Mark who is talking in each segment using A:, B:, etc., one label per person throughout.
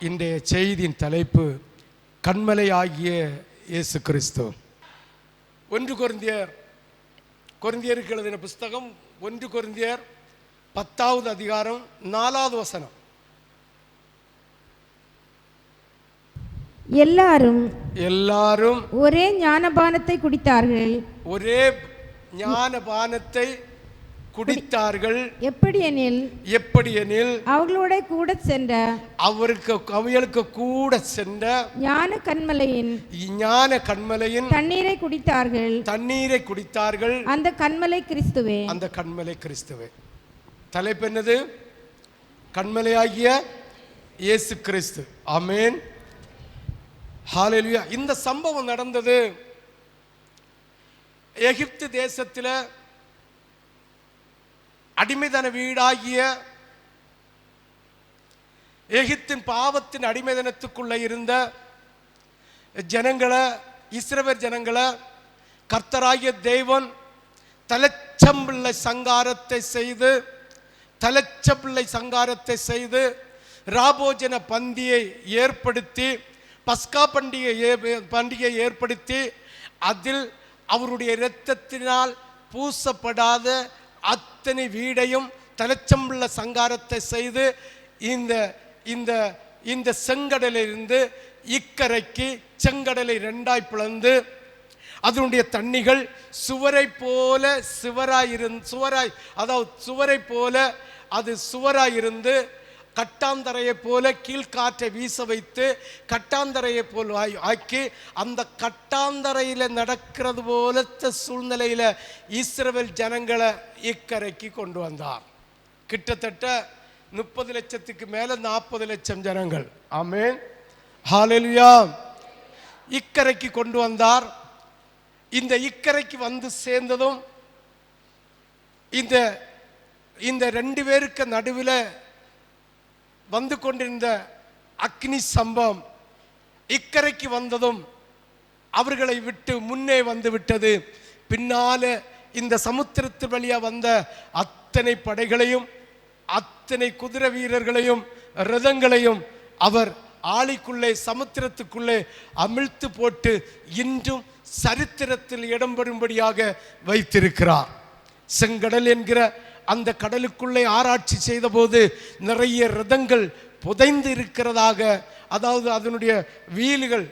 A: இன்றைய செய்தியின் தலைப்பு கண்மலையாகிய இயேசு கிறிஸ்து. 1 கொரிந்தியருக்கு எழுதின புஸ்தகம் 1 கொரிந்தியர் 10வது அதிகாரம் 4வது வசனம். எல்லாரும்
B: ஒரே ஞானபானத்தை குடித்தார்கள்.
A: ஒரே ஞானபானத்தை குடித்தார்கள். எப்படியெனில்
B: அவர்களோட கூட சென்ற
A: அவர்களுக்கு கூட சென்ற
B: ஞான கண்மலையின் தண்ணீரை குடித்தார்கள். அந்த கண்மலை கிறிஸ்துவே. தலைப்பு என்னது? கண்மலையாகிய
A: இயேசு கிறிஸ்து. ஆமென், ஹல்லேலூயா. இந்த சம்பவம் நடந்தது எகிப்து தேசத்தில் அடிமைதன வீடாகிய எகிப்தின் பாவத்தின் அடிமைதனத்துக்குள்ள இருந்த ஜனங்களை, இஸ்ரவேல் ஜனங்களை கர்த்தராகிய தேவன் தலைச்சம்பிள்ளை சங்காரத்தை செய்து ராபோஜன பந்தியை ஏற்படுத்தி, பஸ்கா பண்டிகை ஏற்படுத்தி, அதில் அவருடைய இரத்தத்தினால் பூசப்படாத அத்தனை வீடையும் தலைச்சம்புள்ள சங்காரத்தை செய்து இந்த செங்கடலிலிருந்து இக்கரைக்கு செங்கடலை 2ஆய் பிளந்து அதனுடைய தண்ணிகள் சுவரை போல சுவராயிருந்து கட்டாந்தரையை போல கீழ்காற்றை வீச வைத்து கட்டாந்தரையை போல் ஆக்கி, அந்த கட்டாந்தரையில் நடக்கிறது போல சூழ்நிலையில் இஸ்ரவேல் ஜனங்களை இக்கரைக்கு கொண்டு வந்தார். கிட்டத்தட்ட 30 லட்சத்துக்கு மேல 40 லட்சம் ஜனங்கள். ஆமென், ஹல்லேலூயா. இக்கரைக்கு கொண்டு வந்தார். இந்த இக்கரைக்கு வந்து சேர்ந்ததும் இந்த 2 பேருக்கு நடுவில் வந்து கொண்டிருந்த அக்னி சம்பவம் இக்கரைக்கு வந்ததும் அவர்களை விட்டு முன்னே வந்து விட்டது. பின்னால இந்த சமுத்திரத்து வழியா வந்த அத்தனை படைகளையும், அத்தனை குதிரை வீரர்களையும், ரதங்களையும் அவர் ஆழிக்குள்ளே, சமுத்திரத்துக்குள்ளே அமிழ்த்து போட்டு இன்றும் சரித்திரத்தில் இடம்பெறும்படியாக வைத்திருக்கிறார். செங்கடல் என்கிற அந்த கடலுக்குள்ளே ஆராய்ச்சி செய்த போது நிறைய ரதங்கள் புதைந்து இருக்கிறதாக, அதாவது அதனுடைய வீலுகள்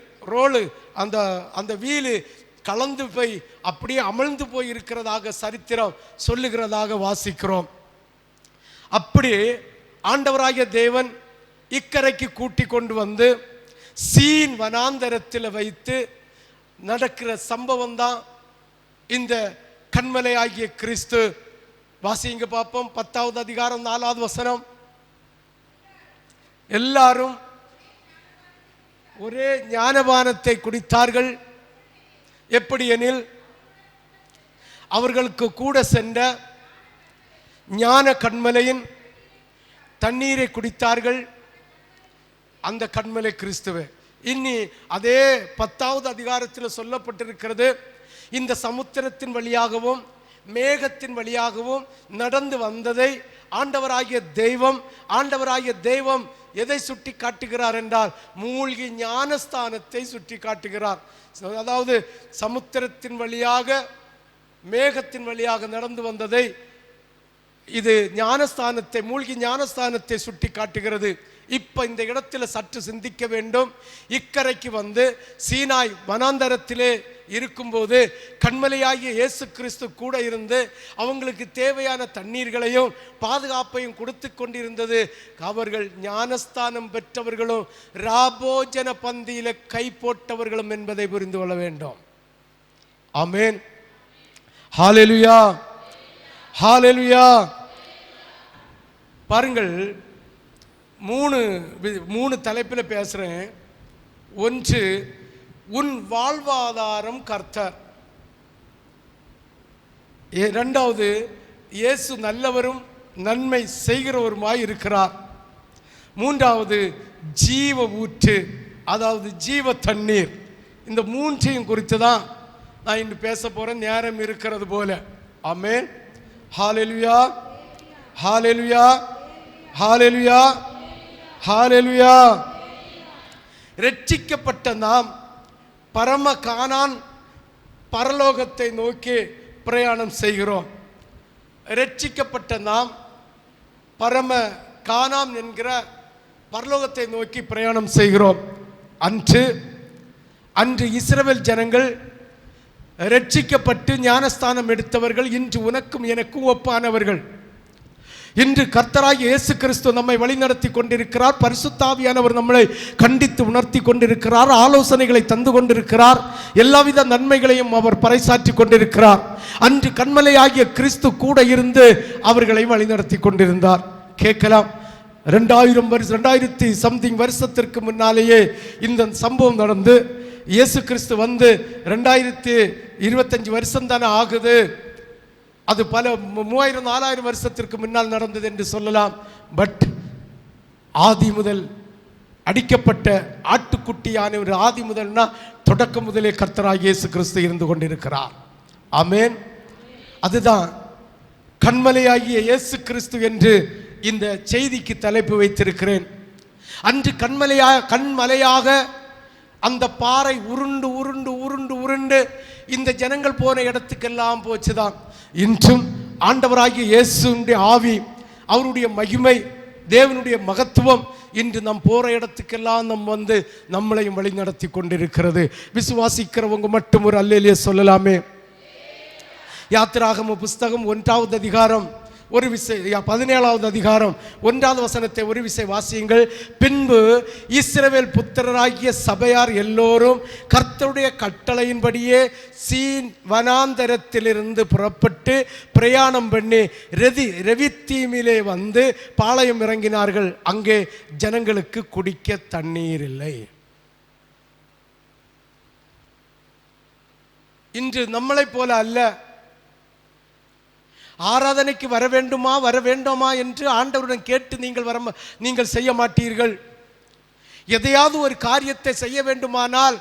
A: அந்த வீலு கலந்து போய் அப்படியே அமிழ்ந்து போய் இருக்கிறதாக சரித்திரம் சொல்லுகிறதாக வாசிக்கிறோம். அப்படி ஆண்டவராகிய தேவன் இக்கரைக்கு கூட்டி கொண்டு வந்து சீன் வனாந்தரத்தில் வைத்து நடக்கிற சம்பவம் தான் இந்த கண்மலையாகிய கிறிஸ்து. வாசிங்க பார்ப்போம். 10வது அதிகாரம் 4வது வசனம். எல்லாரும் ஒரே ஞானபானத்தை குடித்தார்கள். எப்படியெனில் அவர்களுக்கு கூட சென்ற ஞான கண்மலையின் தண்ணீரை குடித்தார்கள். அந்த கண்மலை கிறிஸ்துவே. இனி அதே 10வது அதிகாரத்தில் சொல்லப்பட்டிருக்கிறது, இந்த சமுத்திரத்தின் வழியாகவும் மேகத்தின் வழியாகவும் நடந்து வந்ததை ஆண்டவராகிய தெய்வம் எதை சுட்டி காட்டுகிறார் என்றால் மூழ்கி ஞானஸ்தானத்தை சுட்டி காட்டுகிறார். அதாவது சமுத்திரத்தின் வழியாக மேகத்தின் வழியாக நடந்து வந்ததை இது மூழ்கி ஞானஸ்தானத்தை சுட்டி காட்டுகிறது. இப்ப இந்த இடத்துல சற்று சிந்திக்க வேண்டும். இக்கரைக்கு வந்து சீனாய் வனாந்தரத்திலே இருக்கும்போது கண்மலையாகிய இயேசு கிறிஸ்து கூட இருந்து அவங்களுக்கு தேவையான தண்ணீர்களையும் பாதுகாப்பையும் கொடுத்து கொண்டிருந்தது. அவர்கள் ஞானஸ்தானம் பெற்றவர்களும் ராபோஜன பந்தியில கை போட்டவர்களும் என்பதை புரிந்து கொள்ள வேண்டும். ஆமென், ஹல்லேலூயா, ஹல்லேலூயா. பாருங்கள், 3 தலைப்பில் பேசுறேன். 1, உன் வாழ்வாதாரம் கர்த்தர். 2வது, இயேசு நல்லவரும் நன்மை செய்கிறவருமாய் இருக்கிறார். 3வது, ஜீவ ஊற்று, அதாவது ஜீவ தண்ணீர். இந்த 3ஐயும் குறித்து தான் நான் இன்று பேச போறேன், நேரம் இருக்கிறது போல. ஆமென், ஹல்லேலூயா, ஹல்லேலூயா, ஹல்லேலூயா, ஹல்லேலூயா. ரட்சிக்கப்பட்ட நாம் பரம கானான் பரலோகத்தை நோக்கி பிரயாணம் செய்கிறோம். ரட்சிக்கப்பட்ட நாம் பரம கானான் என்கிற பரலோகத்தை நோக்கி பிரயாணம் செய்கிறோம். அன்று இஸ்ரவேல் ஜனங்கள் ரட்சிக்கப்பட்டு ஞானஸ்தானம் எடுத்தவர்கள் இன்று உனக்கும் எனக்கும் ஒப்பானவர்கள். இன்று கர்த்தராகிய இயேசு கிறிஸ்து நம்மை வழிநடத்தி கொண்டிருக்கிறார். பரிசுத்த ஆவியானவர் நம்மளை கண்டித்து உணர்த்தி கொண்டிருக்கிறார். ஆலோசனைகளை தந்து கொண்டிருக்கிறார். எல்லாவித நன்மைகளையும் அவர் பறைசாற்றி கொண்டிருக்கிறார். அன்று கன்மலையாகிய கிறிஸ்து கூட இருந்து அவர்களை வழிநடத்தி கொண்டிருந்தார். கேட்கலாம், 2000 சம்திங் வருஷத்திற்கு முன்னாலேயே இந்த சம்பவம் நடந்து இயேசு கிறிஸ்து வந்து 2025 வருஷம் தானே ஆகுது, அது பல 3000-4000 வருஷத்திற்கு முன்னால் நடந்தது என்று சொல்லலாம். பட் ஆதி முதல் அடிக்கப்பட்ட ஆட்டுக்குட்டியான ஒரு ஆதி முதல்னா தொடக்க முதலே கர்த்தராகிய இயேசு கிறிஸ்து இருந்து கொண்டிருக்கிறார். ஆமென். அதுதான் கன்மலையாகிய இயேசு கிறிஸ்து என்று இந்த செய்திக்கு தலைப்பு வைத்திருக்கிறேன். அன்று கண்மலையாக அந்த பாறை உருண்டு உருண்டு உருண்டு உருண்டு இந்த ஜனங்கள் போன இடத்துக்கெல்லாம் போச்சுதான். இன்றும் ஆண்டவராகிய இயேசுடைய ஆவி, அவருடைய மகிமை, தேவனுடைய மகத்துவம் இன்று நம் போற இடத்துக்கெல்லாம் வந்து நம்மளையும் வழி நடத்தி கொண்டிருக்கிறது. விசுவாசிக்கிறவங்க மட்டும் ஒரு அல்லேலூயா சொல்லலாமே. யாத்திராகம புஸ்தகம் 1வது அதிகாரம் 17வது அதிகாரம் 1வது வசனத்தை ஒரு விசை வாசியுங்கள். பின்பு இஸ்ரவேல் புத்திரராகிய சபையார் எல்லோரும் கர்த்தருடைய கட்டளையின்படியே சீன் வனாந்தரத்திலிருந்து புறப்பட்டு பிரயாணம் பண்ணி ரெவித்தீமிலே வந்து பாளையம் இறங்கினார்கள். அங்கே ஜனங்களுக்கு குடிக்க தண்ணீர் இல்லை. இன்று நம்மளை போல அல்ல. ஆராதனைக்கு வர வேண்டுமா வர வேண்டாமா என்று ஆண்டவருடன் கேட்டு நீங்கள் செய்ய மாட்டீர்கள். எதையாவது ஒரு காரியத்தை செய்ய வேண்டுமானால்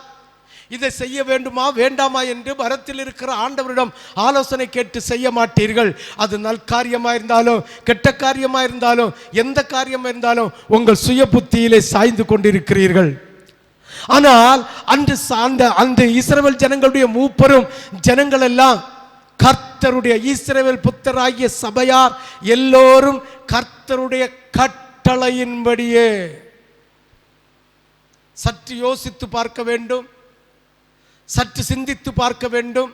A: இதை செய்ய வேண்டுமா வேண்டாமா என்று வரத்தில் இருக்கிற ஆண்டவரிடம் ஆலோசனை கேட்டு செய்ய மாட்டீர்கள். அது நற்காரியமாக இருந்தாலும் கெட்ட காரியமாக இருந்தாலும் எந்த காரியமாக இருந்தாலும் உங்கள் சுய புத்தியிலே சாய்ந்து கொண்டிருக்கிறீர்கள். ஆனால் அந்த இஸ்ரவேல் ஜனங்களுடைய மூப்பரும் ஜனங்கள் எல்லாம் கர்த்தருடைய இஸ்ரவேல் புத்தராகிய சபையார் எல்லோரும் கர்த்தருடைய கட்டளையின்படியே. சற்று யோசித்து பார்க்க வேண்டும், சற்று சிந்தித்து பார்க்க வேண்டும்.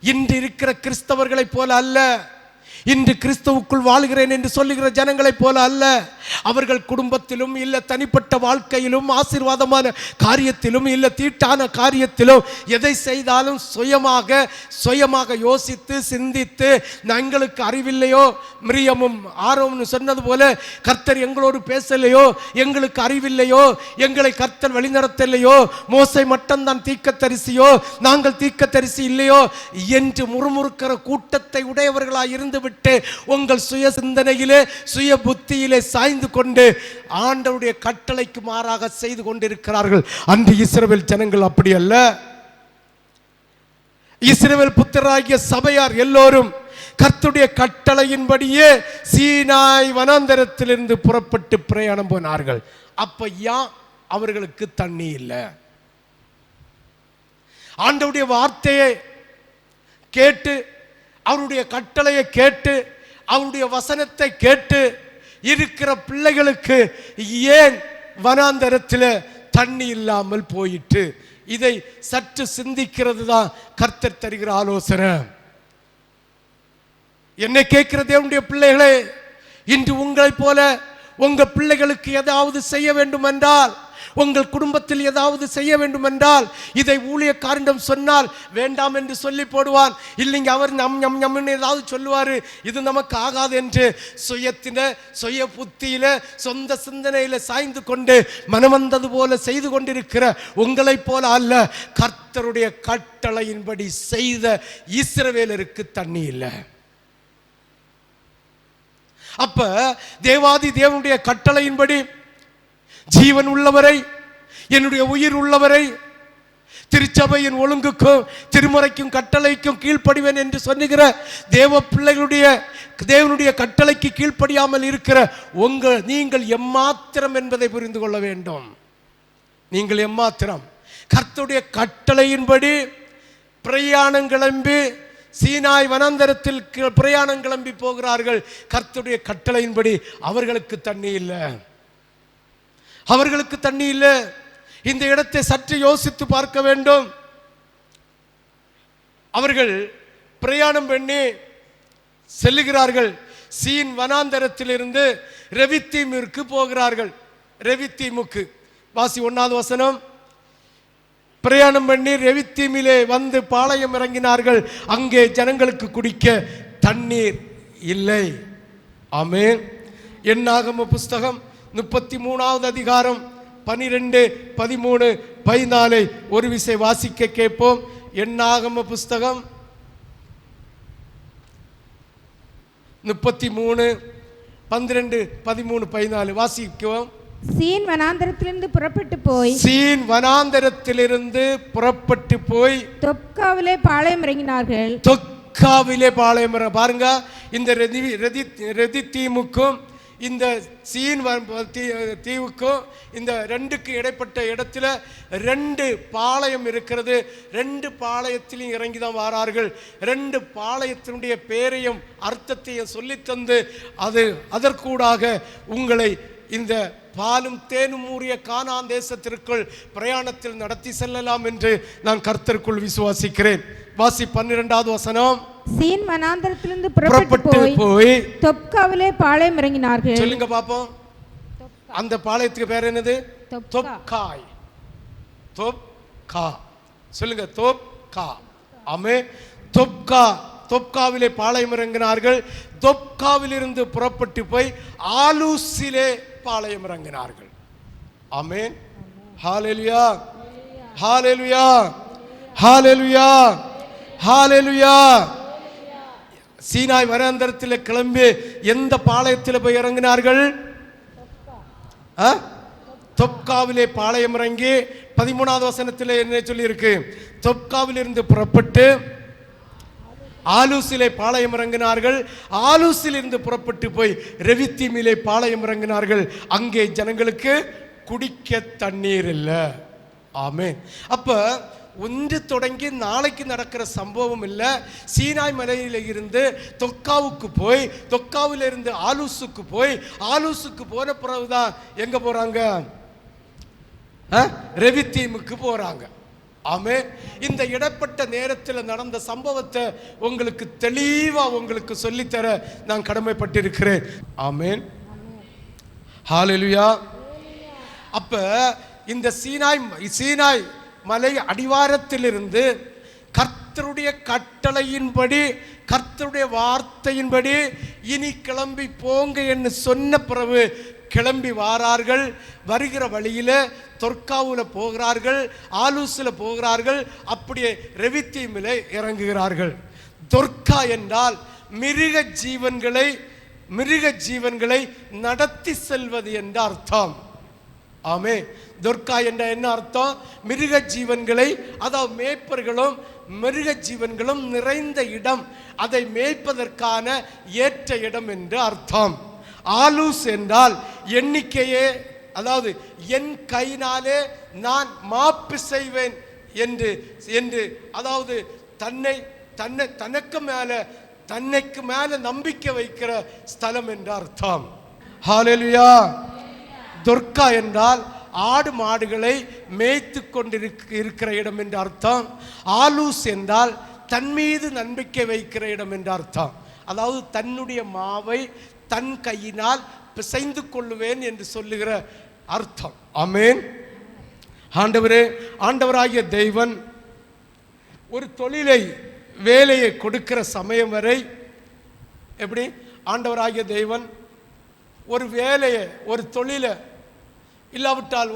A: இன்று இருக்கிற கிறிஸ்தவர்களைப் போல அல்ல, இன்று கிறிஸ்துவுக்குள் வாழ்கிறேன் என்று சொல்லுகிற ஜனங்களைப் போல அல்ல. அவர்கள் குடும்பத்திலும் இல்லை தனிப்பட்ட வாழ்க்கையிலும் ஆசீர்வாதமான காரியத்திலும் இல்லை தீட்டான காரியத்திலும் எதை செய்தாலும் சுயமாக யோசித்து சிந்தித்து, எங்களுக்கு அறிவில்லையோ, மிரியமும் ஆரோனும் சொன்னது போல கர்த்தர் எங்களோடு பேசலையோ, எங்களுக்கு அறிவில்லையோ, எங்களை கர்த்தர் வழிநடத்தலையோ, மோசை மட்டும்தான் தீர்க்கதரிசியோ, நாங்கள் தீர்க்கதரிசி இல்லையோ என்று முறுமுறுக்கிற கூட்டத்தை உடையவர்களாய் இருந்துவிட்டு உங்கள் சுய சிந்தனையிலே சுய புத்தியிலே சாய்ந்து கொண்டு ஆண்டவருடைய கட்டளைக்கு மாறாக செய்து கொண்டிருக்கிறார்கள். அன்று இஸ்ரவேல் ஜனங்கள் அப்படி அல்ல. இஸ்ரவேல் புத்திரராகிய சபையார் எல்லோரும் கர்த்தருடைய கட்டளையின்படியே சீனாய் வனாந்தரத்திலிருந்து புறப்பட்டு பிரயாணம் போனார்கள். அப்ப அவர்களுக்கு தண்ணி இல்லை. ஆண்டவருடைய வார்த்தையை கேட்டு, அவருடைய கட்டளையை கேட்டு, அவருடைய வசனத்தை கேட்டு இருக்கிற பிள்ளைகளுக்கு ஏன் வனாந்தரத்தில் தண்ணி இல்லாமல் போயிட்டு? இதை சற்று சிந்திக்கிறது தான் கர்த்தர் தருகிற ஆலோசனை. என்னை கேட்கிற தேவனுடைய பிள்ளைகளே, இன்று உங்களைப் போல உங்கள் பிள்ளைகளுக்கு ஏதாவது செய்ய வேண்டும் என்றால், உங்கள் குடும்பத்தில் ஏதாவது செய்ய வேண்டும் என்றால், இதை ஊழியக்காரனிடம் சொன்னால் வேண்டாம் என்று சொல்லி போடுவான். இல்லைங்க அவர் நம் ஏதாவது சொல்லுவார், இது நமக்கு ஆகாது என்று சுய புத்தியில சொந்த சிந்தனையில சாய்ந்து கொண்டு மனமந்தது போல செய்து கொண்டிருக்கிற உங்களைப் போல அல்ல. கர்த்தருடைய கட்டளையின்படி செய்த இஸ்ரவேலருக்கு தண்ணி இல்லை. அப்ப தேவாதி தேவனுடைய கட்டளையின்படி ஜீவன் உள்ளவரை, என்னுடைய உயிர் உள்ளவரை, திருச்சபையின் ஒழுங்குக்கும் திருமுறைக்கும் கட்டளைக்கும் கீழ்ப்படிவேன் என்று சொல்லுகிற தேவனுடைய கட்டளைக்கு கீழ்ப்படியாமல் இருக்கிற நீங்கள் எம்மாத்திரம் என்பதை புரிந்து கொள்ள வேண்டும். நீங்கள் எம்மாத்திரம் கர்த்தருடைய கட்டளையின்படி பிரயாணம் கிளம்பி சீனாய் வனாந்தரத்தில் பிரயாணம் கிளம்பி போகிறார்கள். கர்த்தருடைய கட்டளையின்படி அவர்களுக்கு தண்ணி இல்லை, அவர்களுக்கு தண்ணி இல்லை. இந்த இடத்தை சற்று யோசித்து பார்க்க வேண்டும். அவர்கள் பிரயாணம் பண்ணி செல்லுகிறார்கள். சீன் வனாந்தரத்திலிருந்து ரெவித்தீமிற்கு போகிறார்கள். ரெவித்தீமுக்கு வாசி 1வது வசனம். பிரயாணம் பண்ணி ரெவித்தீமிலே வந்து பாளையம் இறங்கினார்கள். அங்கே ஜனங்களுக்கு குடிக்க தண்ணீர் இல்லை. ஆமென். என்னாகம புஸ்தகம் 33வது அதிகாரம் 12, 13, 14 ஒரு விசை வாசிக்க கேட்போம். என்னாகம புஸ்தகம் 33, 12, 13, 14 வாசிக்குவோம்.
B: சீன் வனாந்தரத்திலிருந்து புறப்பட்டு போய்
A: சீன் வனாந்தரத்திலிருந்து புறப்பட்டு போய்
B: தொப்காவிலே பாளையம் இறங்கினார்கள்.
A: தொப்காவிலே பாளையம் பாருங்க. இந்த ரெதித்தீமுக்கும் இந்த சீன் தீவுக்கும் இந்த ரெண்டுக்கு இடைப்பட்ட இடத்துல 2 பாளையம் இருக்கிறது. 2 பாளையத்திலும் இறங்கி தான் வாரார்கள். 2 பாளையத்தினுடைய பேரையும் அர்த்தத்தையும் சொல்லித்தந்து அதற்கூடாக உங்களை இந்த பாலும் தேனும் ஊறிய கானான் தேசத்திற்குள் பிரயாணத்தில் நடத்தி செல்லலாம் என்று நான் கர்த்தருக்குள் விசுவாசிக்கிறேன். வாசி 12வது வசனம்.
B: சீன் வனாந்தரத்திலிருந்து புறப்பட்டு போய் தொப்காவிலே பாளையம் இறங்கினார்கள்.
A: சொல்லுங்க பாப்போம். அந்த பாளையத்துக்கு பேர் என்னது? தொப்காய். தொப்கா சொல்லுங்க. தொப்கா. ஆமே. தொப்கா. தொப்காவிலே பாளையம் இறங்கினார்கள். தொப்காவிலிருந்து புறப்பட்டு போய் ஆலூசிலே பாளையம் இறங்கினார்கள். ஆமென். ஹalleluya, ஹalleluya, ஹalleluya, ஹalleluya. சீனாய் வனாந்தரத்தில் கிளம்பி எந்த பாளையத்தில் போய் இறங்கினார்கள்? தொப்காவிலே பாளையம் இறங்கி 13வது வசனத்தில் என்ன சொல்லி இருக்கு? தொப்காவிலிருந்து புறப்பட்டு ஆலூசிலே பாளையம் இறங்கினார்கள். ஆலூசிலிருந்து புறப்பட்டு போய் ரெவித்தீமிலே பாளையம் இறங்கினார்கள். அங்கே ஜனங்களுக்கு குடிக்க தண்ணீர் இல்லை. ஆமென். அப்ப ஒன்று தொடங்கி நாளைக்கு நடக்கிற சம்பவம் இல்லை. சீனாய் மலையில இருந்து தொக்காவுக்கு போய் தொக்காவிலிருந்து ஆலூசுக்கு போய் ஆலூசுக்கு போன பிறகுதான் எங்க போறாங்க? ரெவித்தீமுக்கு போறாங்க. ஆமே. இந்த இடப்பட்ட நேரத்தில் நடந்த சம்பவத்தை உங்களுக்கு தெளிவா உங்களுக்கு சொல்லித்தர நான் கடமைப்பட்டிருக்கிறேன். ஆமேன். ஹalleluya. அப்ப இந்த சீனாய் மலை அடிவாரத்திலிருந்து கர்த்தருடைய கட்டளையின்படி கர்த்தருடைய வார்த்தையின்படி இனி கிளம்பி போங்க என்று சொன்ன பிறகு கிளம்பி வாரார்கள். வருகிற வழியில தொர்க்காவுல போகிறார்கள், ஆலூசில போகிறார்கள், அப்படியே ரெவித்தீமிலே இறங்குகிறார்கள். தொர்க்கா என்றால் மிருக ஜீவன்களை நடத்தி செல்வது என்ற அர்த்தம். ஆமே. தொர்க்கா என்ற என்ன அர்த்தம்? மிருக ஜீவன்களை, அதாவது மேய்ப்பர்களும் மிருக ஜீவன்களும் நிறைந்த இடம், அதை மேய்ப்பதற்கான ஏற்ற இடம் என்று அர்த்தம். ஆலூஸ் என்றால் எண்ணிக்கையே, அதாவது என் கையினாலே நான் மாப்பு செய்வேன் என்று அதாவது தன்னைக்கு மேல நம்பிக்கை வைக்கிற ஸ்தலம் என்ற அர்த்தம். ஹalleluya. தொர்க்கா என்றால் ஆடு மாடுகளை மேய்த்து கொண்டிருக்கிற இடம் என்ற அர்த்தம். ஆலூஸ் என்றால் தன் மீது நம்பிக்கை வைக்கிற இடம் என்ற அர்த்தம். அதாவது தன்னுடைய மாவை தன் கையினால் பிசைந்து கொள்ளுவேன் என்று சொல்லுகிற அர்த்தம். ஆமென். ஆண்டவராகிய தேவன் ஒரு வேலையை கொடுக்கிற சமயம் வரை எப்படி ஆண்டவராகிய தேவன் ஒரு வேலையை, ஒரு தொழிலை, இல்லாவிட்டால்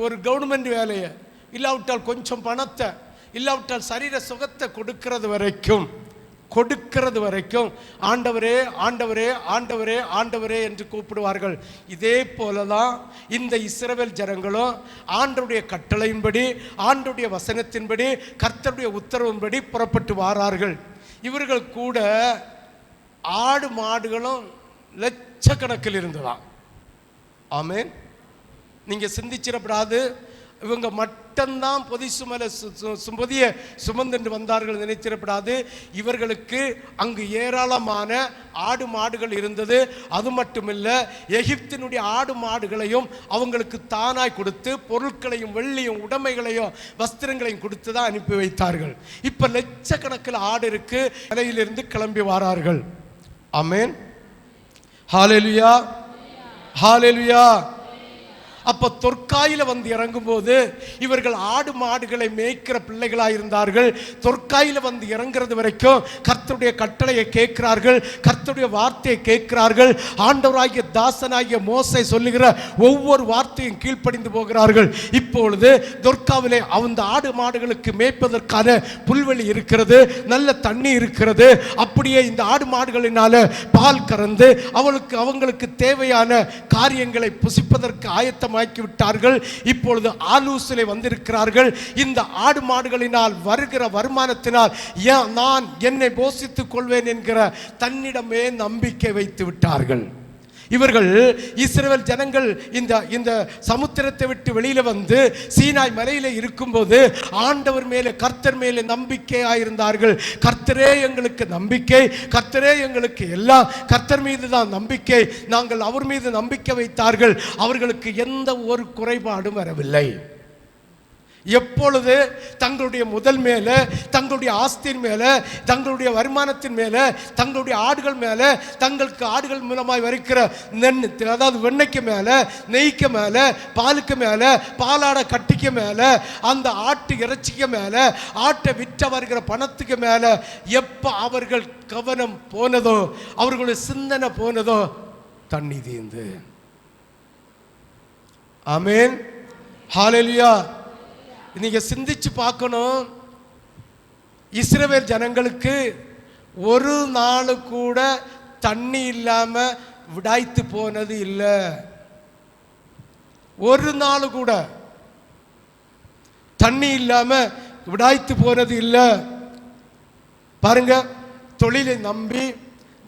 A: ஒரு கவர்மெண்ட் வேலையை, இல்லாவிட்டால் கொஞ்சம் பணத்தை, இல்லாவிட்டால் சரீர சுகத்தை கொடுக்கிறது வரைக்கும் ஆண்டவரே ஆண்டவரே ஆண்டவரே ஆண்டவரே என்று கூப்பிடுவார்கள். இதே போலதான் இந்த இஸ்ரவேல் ஜனங்களும் ஆண்டவருடைய கட்டளையின்படி, ஆண்டவருடைய வசனத்தின்படி, கர்த்தருடைய உத்தரவின்படி புறப்பட்டு வாரார்கள். இவர்கள் கூட ஆடு மாடுகளும் லட்சக்கணக்கில் இருந்ததாம். ஆமென். நீங்க சிந்திச்சிடப்படாது. இவங்க மட்டும்தான் பொதி சுமல பொதிய சுமந்து வந்தார்கள் நினைச்சிடப்படாது. இவர்களுக்கு அங்கு ஏராளமான ஆடு மாடுகள் இருந்தது. அது மட்டுமில்ல, எகிப்தினுடைய ஆடு மாடுகளையும் அவங்களுக்கு தானாய் கொடுத்து பொருட்களையும் வெள்ளியும் உடைமைகளையும் வஸ்திரங்களையும் கொடுத்து தான் அனுப்பி வைத்தார்கள். இப்ப லட்சக்கணக்கில் ஆடு இருக்கு. மலையிலிருந்து கிளம்பி வாரார்கள். ஆமென், ஹல்லேலூயா, ஹல்லேலூயா. அப்ப தொற்காயில வந்து இறங்கும் போது இவர்கள் ஆடு மாடுகளை மேய்க்கிற பிள்ளைகளாக இருந்தார்கள். தொற்காயில வந்து இறங்குறது வரைக்கும் கர்த்தருடைய கட்டளையை கேட்கிறார்கள், கர்த்தருடைய வார்த்தையை கேட்கிறார்கள். ஆண்டவராகிய தாசனாகிய மோசே சொல்லுகிற ஒவ்வொரு வார்த்தையும் கீழ்ப்படிந்து போகிறார்கள். இப்பொழுது தொற்காவிலே அந்த ஆடு மாடுகளுக்கு மேய்ப்பதற்கான புல்வெளி இருக்கிறது, நல்ல தண்ணி இருக்கிறது. அப்படியே இந்த ஆடு மாடுகளினால பால் கறந்து அவங்களுக்கு தேவையான காரியங்களை புசிப்பதற்கு ஆயத்தம் விட்டார்கள். இப்பொழுது ஆலூசிலே வந்திருக்கிறார்கள். இந்த ஆடு மாடுகளினால் வருகிற வருமானத்தினால் நான் என்னை போஷித்துக் கொள்வேன் என்கிற தன்னிடமே நம்பிக்கை வைத்து விட்டார்கள். இவர்கள் இஸ்ரவேல் ஜனங்கள் இந்த சமுத்திரத்தை விட்டு வெளியில வந்து சீனாய் மலையில இருக்கும்போது ஆண்டவர் மேலே கர்த்தர் மேலே நம்பிக்கையாயிருந்தார்கள். கர்த்தரே எங்களுக்கு நம்பிக்கை, கர்த்தரே எங்களுக்கு எல்லாம், கர்த்தர் மீது தான் நம்பிக்கை. நாங்கள் அவர் மீது நம்பிக்கை வைத்தார்கள். அவர்களுக்கு எந்த ஒரு குறைபாடும் வரவில்லை. எப்பொழுது தங்களுடைய முதல் மேல, தங்களுடைய ஆஸ்தியின் மேல, தங்களுடைய வருமானத்தின் மேல, தங்களுடைய ஆடுகள் மேல, தங்களுக்கு ஆடுகள் மூலமாய் வருகிற அதாவது வெண்ணெய்க்கு மேல, நெய்க்கு மேல, பாலுக்கு மேல, பாலாட கட்டிக்கு மேல, அந்த ஆட்டு இறைச்சிக்கு மேல, ஆட்டை விற்ற வருகிற பணத்துக்கு மேல எப்ப அவர்கள் கவனம் போனதோ, அவர்களுடைய சிந்தனை போனதோ, தண்ணி தீர்ந்து. ஆமென், ஹல்லேலூயா. நீங்க சிந்திச்சு பார்க்கணும். இஸ்ரவேல் ஜனங்களுக்கு ஒரு நாள் கூட தண்ணி இல்லாம விடாய்த்து போனது இல்லை. ஒரு நாள் கூட தண்ணி இல்லாம விடாய்த்து போனது இல்லை. பாருங்க, தொழிலை நம்பி,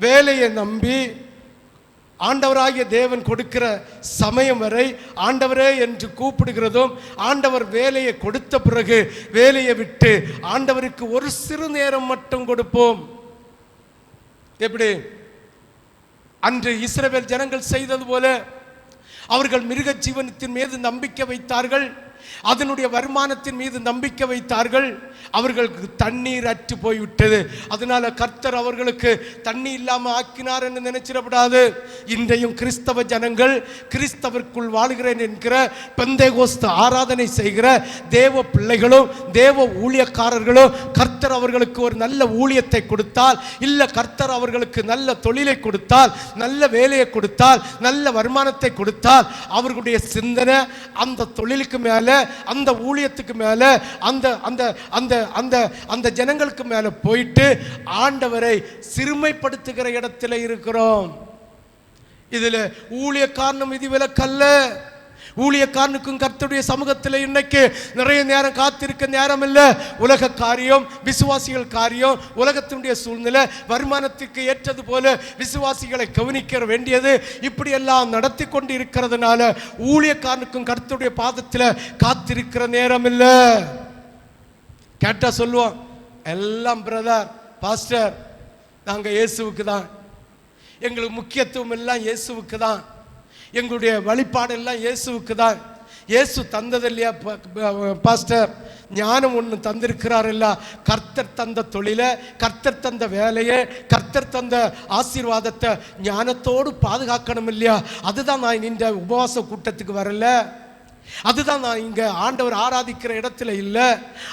A: வேலையை நம்பி, ஆண்டவராகிய தேவன் கொடுக்கிற சமயம் வரை ஆண்டவரே என்று கூப்பிடுகிறதும், ஆண்டவர் வேலையை கொடுத்த பிறகு வேலையை விட்டு ஆண்டவருக்கு ஒரு சிறு நேரம் மட்டும் கொடுப்போம். எப்படி அன்று இஸ்ரவேல் ஜனங்கள் செய்தது போல அவர்கள் மிருக ஜீவனத்தின் மீது நம்பிக்கை வைத்தார்கள், அதனுடைய வருமானத்தின் மீது நம்பிக்கை வைத்தார்கள். அவர்களுக்கு தண்ணீர் அற்று போய்விட்டது. அதனால கர்த்தர் அவர்களுக்கு தண்ணி இல்லாம ஆக்கினார் என்று நினைச்சிடப்படாது. இன்றையும் கிறிஸ்தவ ஜனங்கள், கிறிஸ்தவருக்குள் வாழ்கிறேன் என்கிற பெந்தேகோஸ்து ஆராதனை செய்கிற தேவ பிள்ளைகளும் தேவ ஊழியக்காரர்களும் கர்த்தர் அவர்களுக்கு ஒரு நல்ல ஊழியத்தை கொடுத்தால், இல்ல கர்த்தர் அவர்களுக்கு நல்ல தொழிலை கொடுத்தால், நல்ல வேலையை கொடுத்தால், நல்ல வருமானத்தை கொடுத்தால், அவர்களுடைய சிந்தனை அந்த தொழிலுக்கு மேல, அந்த ஊழியத்துக்கு மேல, அந்த அந்த அந்த அந்த அந்த ஜனங்களுக்கு மேல போயிட்டு ஆண்டவரை சிறுமைப்படுத்துகிற இடத்துல இருக்கிறோம். இதுல ஊழியக்காரனும் விதிவிலக்கல்ல. ஊழியக்காரனுக்கும் கர்த்தருடைய சமூகத்தில் இன்னைக்கு நிறைய நேரம் காத்திருக்க நேரம் இல்லை. உலக காரியம், விசுவாசிகள் காரியம், உலகத்தினுடைய சூழ்நிலை, வருமானத்திற்கு ஏற்றது போல விசுவாசிகளை கவனிக்க வேண்டியது, இப்படி எல்லாம் நடத்தி கொண்டு இருக்கிறதுனால ஊழியக்காரனுக்கும் கர்த்தருடைய பாதத்தில் காத்திருக்கிற நேரம் இல்லை. கேட்டா சொல்லுவோம், எல்லாம் பிரதர் பாஸ்டர், நாங்க இயேசுவுக்கு தான், எங்களுக்கு முக்கியத்துவம் எல்லாம் இயேசுவுக்கு தான், எங்களுடைய வழிபாடு எல்லாம் இயேசுவுக்கு தான். இயேசு தந்தது இல்லையா பாஸ்டர்? ஞானம் ஒன்று தந்திருக்கிறார் இல்ல? கர்த்தர் தந்த தொழிலை, கர்த்தர் தந்த வேலையை, கர்த்தர் தந்த ஆசீர்வாதத்தை ஞானத்தோடு பாதுகாக்கணும் இல்லையா? அதுதான் நான் இந்த உபவாச கூட்டத்துக்கு வரல, அதுதான் நான் இங்க ஆண்டவர் ஆராதிக்கிற இடத்துல இல்லை,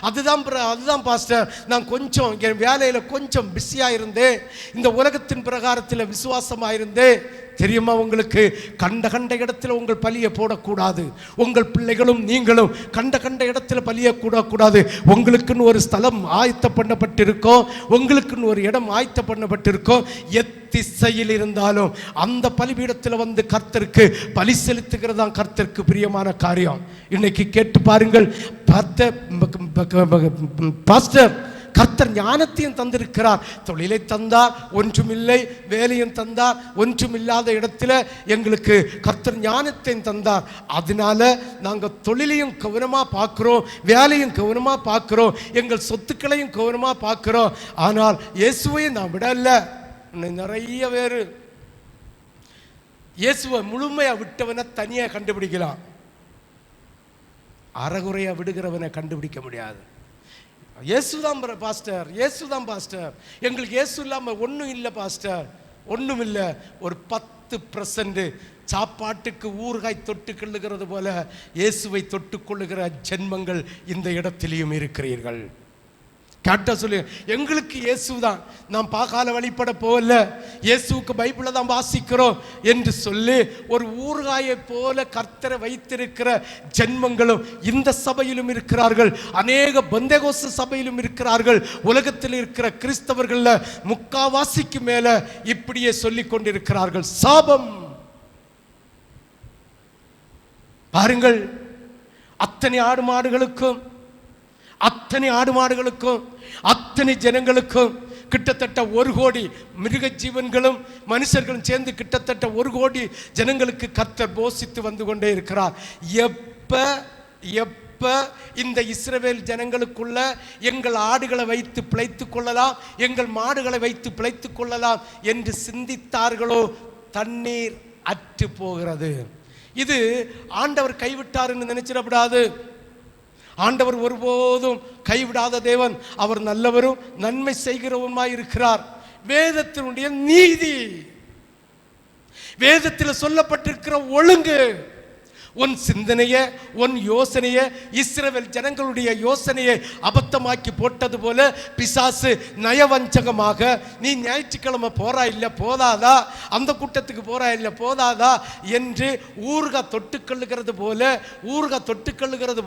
A: அதுதான் பாஸ்டர் நான் கொஞ்சம் என் வேலையில கொஞ்சம் பிஸியா இருந்தேன், இந்த உலகத்தின் பிரகாரத்தில் விசுவாசமா இருந்தேன். தெரியுமா உங்களுக்கு, கண்ட இடத்துல உங்கள் பலியை போடக்கூடாது. உங்கள் பிள்ளைகளும் நீங்களும் கண்ட இடத்துல பலியை கூடக்கூடாது. உங்களுக்குன்னு ஒரு ஸ்தலம் ஆயத்த பண்ணப்பட்டிருக்கோம், உங்களுக்குன்னு ஒரு இடம் ஆயத்த பண்ணப்பட்டிருக்கோம். எத்திசையில் இருந்தாலும் அந்த பலிபீடத்தில் வந்து கர்த்தருக்கு பலி செலுத்துகிறது தான் கர்த்தருக்கு பிரியமான காரியம். இன்னைக்கு கேட்டு பாருங்கள், பாஸ்டர் கர்த்தர் ஞானத்தையும் தந்திருக்கிறார். தொழிலை தந்தார், ஒன்றுமில்லை. வேலையும் தந்தார், ஒன்றுமில்லாத இடத்துல எங்களுக்கு கர்த்தர் ஞானத்தையும் தந்தார். அதனால நாங்கள் தொழிலையும் கவனமாக பார்க்குறோம், வேலையும் கவனமாக பார்க்குறோம், எங்கள் சொத்துக்களையும் கவனமாக பார்க்குறோம். ஆனால் இயேசுவையும் நான் விடல. நிறைய பேர் இயேசுவை முழுமையா விட்டவனை தனியா கண்டுபிடிக்கலாம், அறகுறையா விடுகிறவனை கண்டுபிடிக்க முடியாது. இயேசுதான் பாஸ்டர், இயேசுதான் பாஸ்டர், எங்களுக்கு இயேசு இல்லாம ஒன்றும் இல்லை பாஸ்டர். ஒன்றும் இல்லை. ஒரு 10% சாப்பாட்டுக்கு ஊறுகாய் தொட்டு கொள்ளுகிறது போல இயேசுவை தொட்டு கொள்ளுகிற ஜென்மங்கள் இந்த இடத்திலையும் இருக்கிறீர்கள். கேட்டா சொல்லு, எங்களுக்கு இயேசு தான், நாம் பாகால வழிபட போகல, இயேசுக்கு பைபிளை தான் வாசிக்கிறோம் என்று சொல்லி ஒரு ஊறுகாயை போல கர்த்தரை வைத்திருக்கிற ஜென்மங்களும் இந்த சபையிலும் இருக்கிறார்கள். அநேக பெந்தேகோஸ்து சபையிலும் இருக்கிறார்கள். உலகத்தில் இருக்கிற கிறிஸ்தவர்கள் முக்காவாசிக்கு மேல இப்படியே சொல்லிக் கொண்டிருக்கிறார்கள். சாபம் பாருங்கள். அத்தனை ஆடு மாடுகளுக்கும் அத்தனை ஜனங்களுக்கும் கிட்டத்தட்ட 1 கோடி மிருக ஜீவன்களும் மனுஷர்களும் சேர்ந்து கிட்டத்தட்ட 1 கோடி ஜனங்களுக்கு கர்த்தர் போஷித்து வந்து கொண்டே இருக்கிறார். எப்ப இந்த இஸ்ரவேல் ஜனங்களுக்குள்ள எங்கள் ஆடுகளை வைத்து பிழைத்துக் கொள்ளலாம், எங்கள் மாடுகளை வைத்து பிழைத்துக் கொள்ளலாம் என்று சிந்தித்தார்களோ தண்ணீர் அற்று போகிறது. இது ஆண்டவர் கைவிட்டார் என்று நினைச்சிடப்படாது. ஆண்டவர் ஒருபோதும் கைவிடாத தேவன். அவர் நல்லவரும் நன்மை செய்கிறவருமாய் இருக்கிறார். வேதத்தினுடைய நீதி, வேதத்தில் சொல்லப்பட்டிருக்கிற ஒழுங்கு, உன் சிந்தனையை, உன் யோசனையை, இஸ்ரவேல் ஜனங்களுடைய யோசனையை அபத்தமாக்கி போட்டது போல பிசாசு நயவஞ்சகமாக, நீ ஞாயிற்றுக்கிழமை போறா இல்லை போதாதா, அந்த கூட்டத்துக்கு போறா இல்லை போதாதா என்று ஊறுகாய் தொட்டுக்கொள்ளுகிறது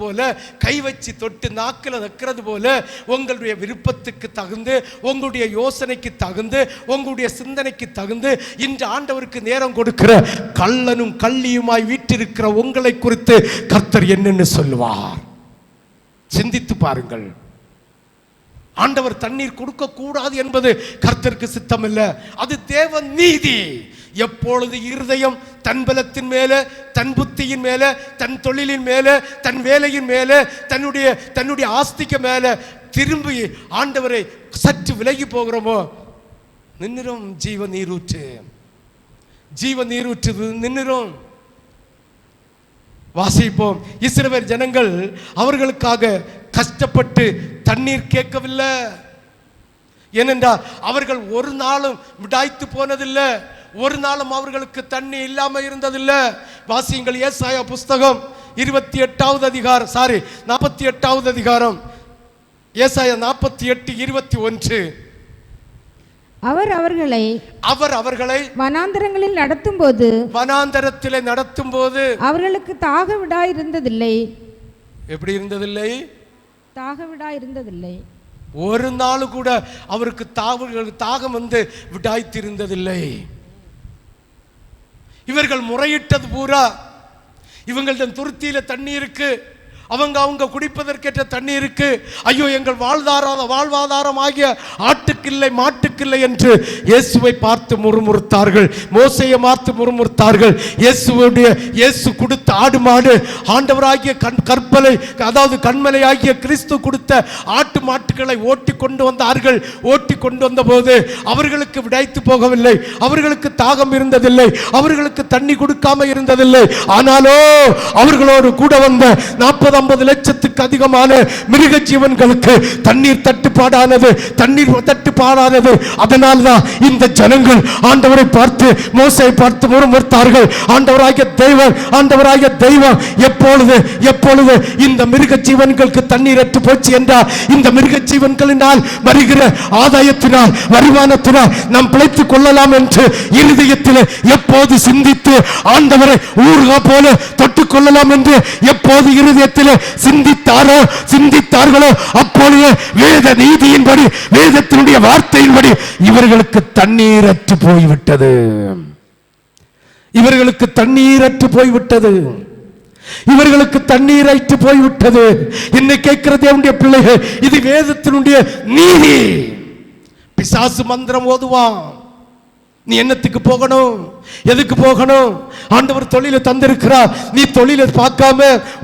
A: போல கை வச்சு தொட்டு நாக்கில் வைக்கிறது போல உங்களுடைய விருப்பத்துக்கு தகுந்து, உங்களுடைய யோசனைக்கு தகுந்து, உங்களுடைய சிந்தனைக்கு தகுந்து இன்று ஆண்டவருக்கு நேரம் கொடுக்கிற கள்ளனும் கள்ளியுமாய் வீட்டிருக்கிற உங்களை குறித்து கர்த்தர் என்னன்னு சொல்லுவார்? சிந்தித்து பாருங்கள். ஆண்டவர் தண்ணீர் கொடுக்க கூடாது என்பது கர்த்தருக்கு சித்தம் இல்ல, அது தேவ நீதி. எப்பொழுது இருதயம் தன் பலத்தின் மேல, தன் புத்தியின் மேல, தன் தொழிலின் மேல, தன் வேலையின் மேல, தன்னுடைய ஆஸ்திக்கு மேல திரும்பி ஆண்டவரை சற்று விலகி போகிறோமோ நின்னுரும் ஜீவ நீரூற்று நின்னுரும். வாசிப்போம். இஸ்ரவேல் ஜனங்கள் அவர்களுக்காக கஷ்டப்பட்டு தண்ணீர் கேட்கவில்லை. ஏனென்றால் அவர்கள் ஒரு நாளும் விடாய்த்து போனதில்லை, ஒரு நாளும் அவர்களுக்கு தண்ணி இல்லாம இருந்ததில்லை. வாசியுங்கள் ஏசாயா புஸ்தகம் 48வது அதிகாரம், ஏசாயா 48:21.
B: அவர் அவர்களை வனாந்தரங்களில் நடத்தும் போது அவர்களுக்கு தாகவிடா இருந்ததில்லை.
A: எப்படி இருந்ததில்லை?
B: தாகவிடா இருந்ததில்லை.
A: ஒரு நாள் கூட அவருக்கு தாகம் வந்து விடாய்த்து இருந்ததில்லை. இவர்கள் முறையிட்டது பூரா, இவங்கள துருத்தியில தண்ணி இருக்கு, அவங்க குடிப்பதற்கேற்ற தண்ணி இருக்கு, ஐயோ எங்கள் வாழ்வாதாரம் ஆகிய ஆட்டுக்கில்லை மாட்டுக்கில்லை என்று இயேசுவை பார்த்து முறுமுறுத்தார்கள், மோசையை பார்த்து முறுமுறுத்தார்கள். இயேசு கொடுத்த ஆடு மாடு, ஆண்டவராகிய கற்பலை, அதாவது கண்மலை ஆகிய கிறிஸ்து கொடுத்த ஆட்டு மாட்டுகளை ஓட்டி கொண்டு வந்தார்கள். ஓட்டி கொண்டு வந்த போது அவர்களுக்கு விடாய்த்து போகவில்லை, அவர்களுக்கு தாகம் இருந்ததில்லை, அவர்களுக்கு தண்ணி கொடுக்காம இருந்ததில்லை. ஆனாலோ அவர்களோடு கூட வந்த 40-50 லட்சத்துக்கு அதிகமான மிருக ஜீவன்களுக்கு தண்ணீர் தட்டுப்பாடானது. அதனால்தான் இந்த ஜனங்கள் ஆண்டவரை பார்த்து மோசையை பார்த்து முறுமுறுத்தார்கள். ஆண்டவராகிய தெய்வம் எப்பொழுது இந்த மிருக ஜீவன்களுக்கு தண்ணீர் அற்று போச்சு என்றால், இந்த மிருக ஜீவன்களினால் வருகிற ஆதாயத்தினால், வருமானத்தினால் நாம் பிழைத்துக் கொள்ளலாம் என்று இருதயத்தில் எப்போது சிந்தித்து ஆண்டவரை ஊர்கா போல தொட்டுக் கொள்ளலாம் என்று எப்போது இருதயத்தில் சிந்தித்தார்களோ அப்பொழுது வேத நீதியின்படி, வேதத்தினுடைய வார்த்தையின்படி இவர்களுக்கு தண்ணீரற்று போய்விட்டது. இவர்களுக்கு தண்ணீர் ஆயிட்டு போய்விட்டது. என்னை கேட்கிற தேவனுடைய பிள்ளைகள், இது வேதத்தினுடைய நீதி. பிசாசு மந்திரம் ஓதுவான். நீ என்னத்துக்கு போகணும், எதுக்கு போகணும்? ஆண்டவர் தொழிலை தந்திருக்கிறார். நீ தொழிலை பார்க்காம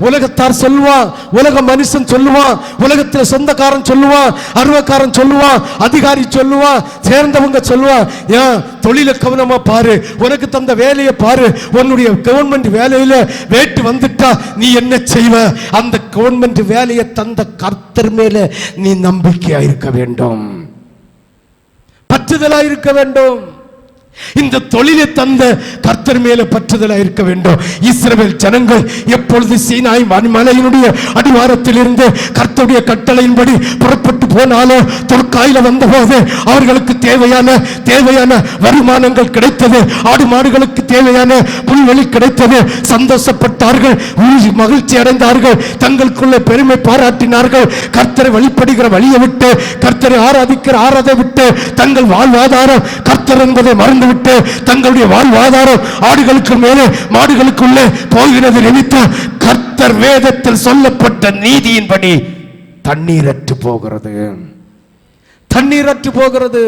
A: உலகத்தார் சொல்லுவான், உலக மனுஷன் சொல்லுவான், உலகத்தில் சொந்தக்காரன் சொல்லுவான், அருவக்காரன் சொல்லுவான், அதிகாரி சொல்லுவான், சேர்ந்தவங்க சொல்லுவான். ஏன் தொழிலை கவனமா பாரு, உனக்கு தந்த வேலையை பாரு. உன்னுடைய கவர்மெண்ட் வேலையில வேட்டு வந்துட்டா நீ என்ன செய்வ? அந்த கவர்மெண்ட் வேலையை தந்த கர்த்தர் மேல நீ நம்பிக்கையா இருக்க வேண்டும், பற்றுதலா இருக்க வேண்டும். இந்த தொழிலை தந்த கர்த்தர் மேல பற்றுதலா இருக்க வேண்டும். இஸ்ரவேல் ஜனங்கள் எப்பொழுது சீனாய் மலையினுடைய அடிவாரத்தில் இருந்து கர்த்தருடைய கட்டளையின்படி புறப்பட்டு போனாலும் தொற்காயில வந்தபோது அவர்களுக்கு தேவையான வருமானங்கள் கிடைத்தது. ஆடு மாடுகளுக்கு தேவையான புல்வெளி கிடைத்தது. சந்தோஷப்பட்டார்கள், மகிழ்ச்சி அடைந்தார்கள், தங்களுக்குள்ள பெருமை பாராட்டினார்கள். கர்த்தரை வழிபடுகிற வழியை விட்டு, கர்த்தரை ஆராதிக்கிற ஆராதை விட்டு, தங்கள் வாழ்வாதாரம் கர்த்தர் என்பதை மறந்து விட்டு தங்களுடைய வாழ்வாதாரம் ஆடுகளுக்கு மேலே மாடுகளுக்குள்ளே போகிறது நிமித்தம் கர்த்தர் வேதத்தில் சொல்லப்பட்ட நீதியின்படி தண்ணீரற்று போகிறது, தண்ணீரற்று போகிறது.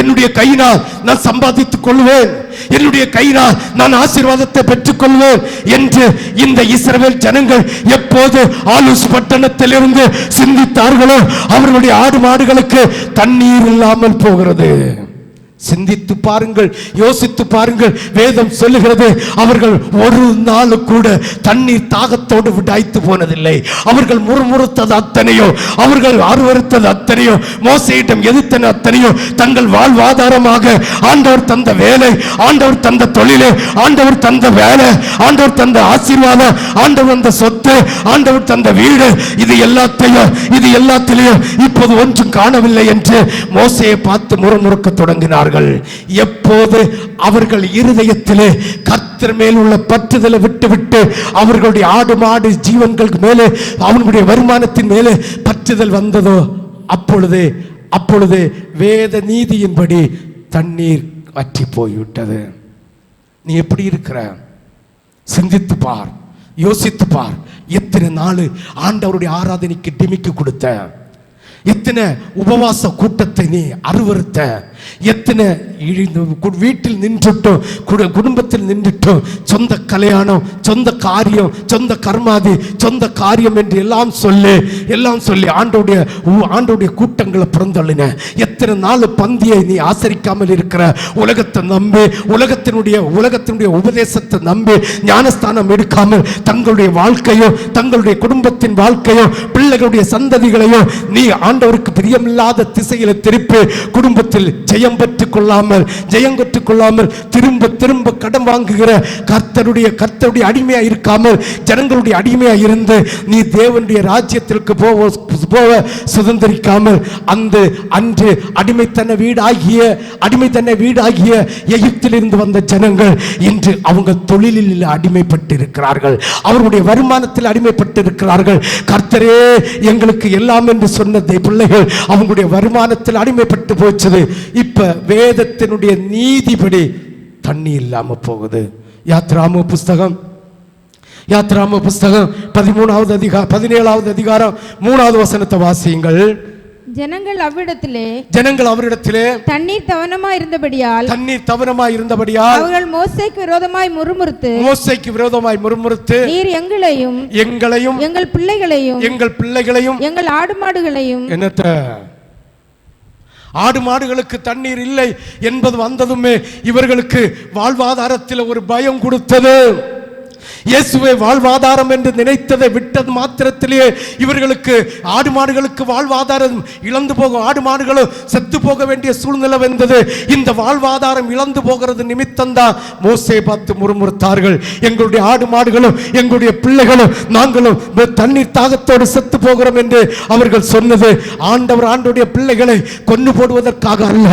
A: என்னுடைய கையினால் நான் சம்பாதித்துக் கொள்வேன், என்னுடைய கையினால் நான் ஆசீர்வாதத்தை பெற்றுக் கொள்வேன் என்று இந்த இஸ்ரவேல் ஜனங்கள் எப்போது ஆலூஸ் பட்டணத்திலிருந்து சிந்தித்தார்களோ அவர்களுடைய ஆடு மாடுகளுக்கு தண்ணீர் இல்லாமல் போகிறது. சிந்தித்து பாருங்கள், யோசித்து பாருங்கள். வேதம் சொல்லுகிறது, அவர்கள் ஒரு நாள் கூட தண்ணீர் தாகத்தோடு விடாய்த்து போனதில்லை. அவர்கள் முறுமுறுத்தது அத்தனையோ, அவர்கள் அருவருத்தது அத்தனையோ, மோசேயிடம் எதிர்த்தன அத்தனையோ தங்கள் வாழ்வாதாரமாக ஆண்டவர் தந்த வேலை, ஆண்டவர் தந்த தொழிலை, ஆண்டவர் தந்த வேலை, ஆண்டவர் தந்த ஆசீர்வாதம், ஆண்டவர் தந்த சொத்து, ஆண்டவர் தந்த வீடு, இது எல்லாத்திலையும் இப்போது ஒன்றும் காணவில்லை என்று மோசேயை பார்த்து முறுமுறுக்க தொடங்கினார். எப்போது அவர்கள் இருதயத்திலே கர்த்தர் மேல் உள்ள பற்றுதலை விட்டுவிட்டு அவர்களுடைய ஆடு மாடு ஜீவன்களுக்கு மேலே அவனுடைய வருமானத்தின் மேலே பற்றுதல் வந்ததோ அப்பொழுது வேத நீதியின்படி தண்ணீர் வற்றி போய்விட்டது. நீ எப்படி இருக்கிற? சிந்தித்து பார், யோசித்து பார். எத்தனை நாள் ஆண்டவருடைய ஆராதனைக்கு டிமிக்கு கொடுத்த, எத்தனை உபவாச கூட்டத்தை நீ அருவருத்த, எத்தனை வீட்டில் நின்றுட்டோம், குடும்பத்தில் நின்றுட்டோம், சொந்த கல்யாணம், சொந்த காரியம், சொந்த கர்மாதி, சொந்த காரியம் என்று எல்லாம் சொல்லி ஆண்டோடைய கூட்டங்களை பிறந்தள்ளின. எத்தனை நாள் பந்தியை நீ ஆசரிக்காமல் இருக்கிற? உலகத்தை நம்பி, உலகத்தினுடைய உபதேசத்தை நம்பி ஞானஸ்தானம் எடுக்காமல் தங்களுடைய வாழ்க்கையோ, தங்களுடைய குடும்பத்தின் வாழ்க்கையோ, பிள்ளைகளுடைய சந்ததிகளையோ நீ ஆண்டவருக்கு பிரியமில்லாத திசையில திருப்பி குடும்பத்தில் ஜெயம் பெற்றுக் கொள்ளாமல் திரும்ப கடன் வாங்குகிற கர்த்தருடைய அடிமையா இருக்காமல் ஜனங்களுடைய அடிமையா இருந்து நீ தேவனுடைய ராஜ்யத்திற்கு போக சுதந்திரிக்காமல் அன்று அடிமைத்தன வீடாகிய எகிப்திலிருந்து வந்த ஜனங்கள் இன்று அவங்க தொழிலில் அடிமைப்பட்டு இருக்கிறார்கள், அவருடைய வருமானத்தில் அடிமைப்பட்டு இருக்கிறார்கள். கர்த்தரே எங்களுக்கு எல்லாம் என்று சொன்ன பிள்ளைகள் அவங்களுடைய வருமானத்தில் அடிமைப்பட்டு போச்சது. இப்ப வேதத்தினுடைய நீதிபடி தண்ணி இல்லாம போகுது. யாத்ராம புஸ்தகம் 17வது அதிகாரம் 3வது வசனத்தை வாசியுங்கள்.
B: ஜனங்கள் அவரிடத்திலே
A: தண்ணீர் தவனமாய் இருந்தபடியால்
B: அவர்கள் மோசேக்கு விரோதமாய் முறுமுறுத்து நீர் எங்களையும் எங்கள் பிள்ளைகளையும் எங்கள் ஆடு மாடுகளையும்
A: ஆடு மாடுகளுக்கு தண்ணீர் இல்லை என்பது வந்ததுமே இவர்களுக்கு வாழ்வாதாரத்தில் ஒரு பயம் கொடுத்தது. இயேசுவை வாழ்வாதாரம் என்று நினைத்ததை விட்டது மாத்திரத்திலேயே இவர்களுக்கு ஆடு மாடுகளுக்கு வாழ்வாதாரம் இழந்து போகும், ஆடு மாடுகளும் செத்து போக வேண்டிய சூழ்நிலை வந்தது. இந்த வாழ்வாதாரம் இழந்து போகிறது நிமித்தம்தான் மோசே பார்த்து முறுமுறுத்தார்கள். எங்களுடைய ஆடு மாடுகளும் எங்களுடைய பிள்ளைகளும் நாங்களும் தண்ணீர் தாகத்தோடு செத்து போகிறோம் என்று அவர்கள் சொன்னது ஆண்டவருடைய பிள்ளைகளை கொண்டு போடுவதற்காக அல்ல.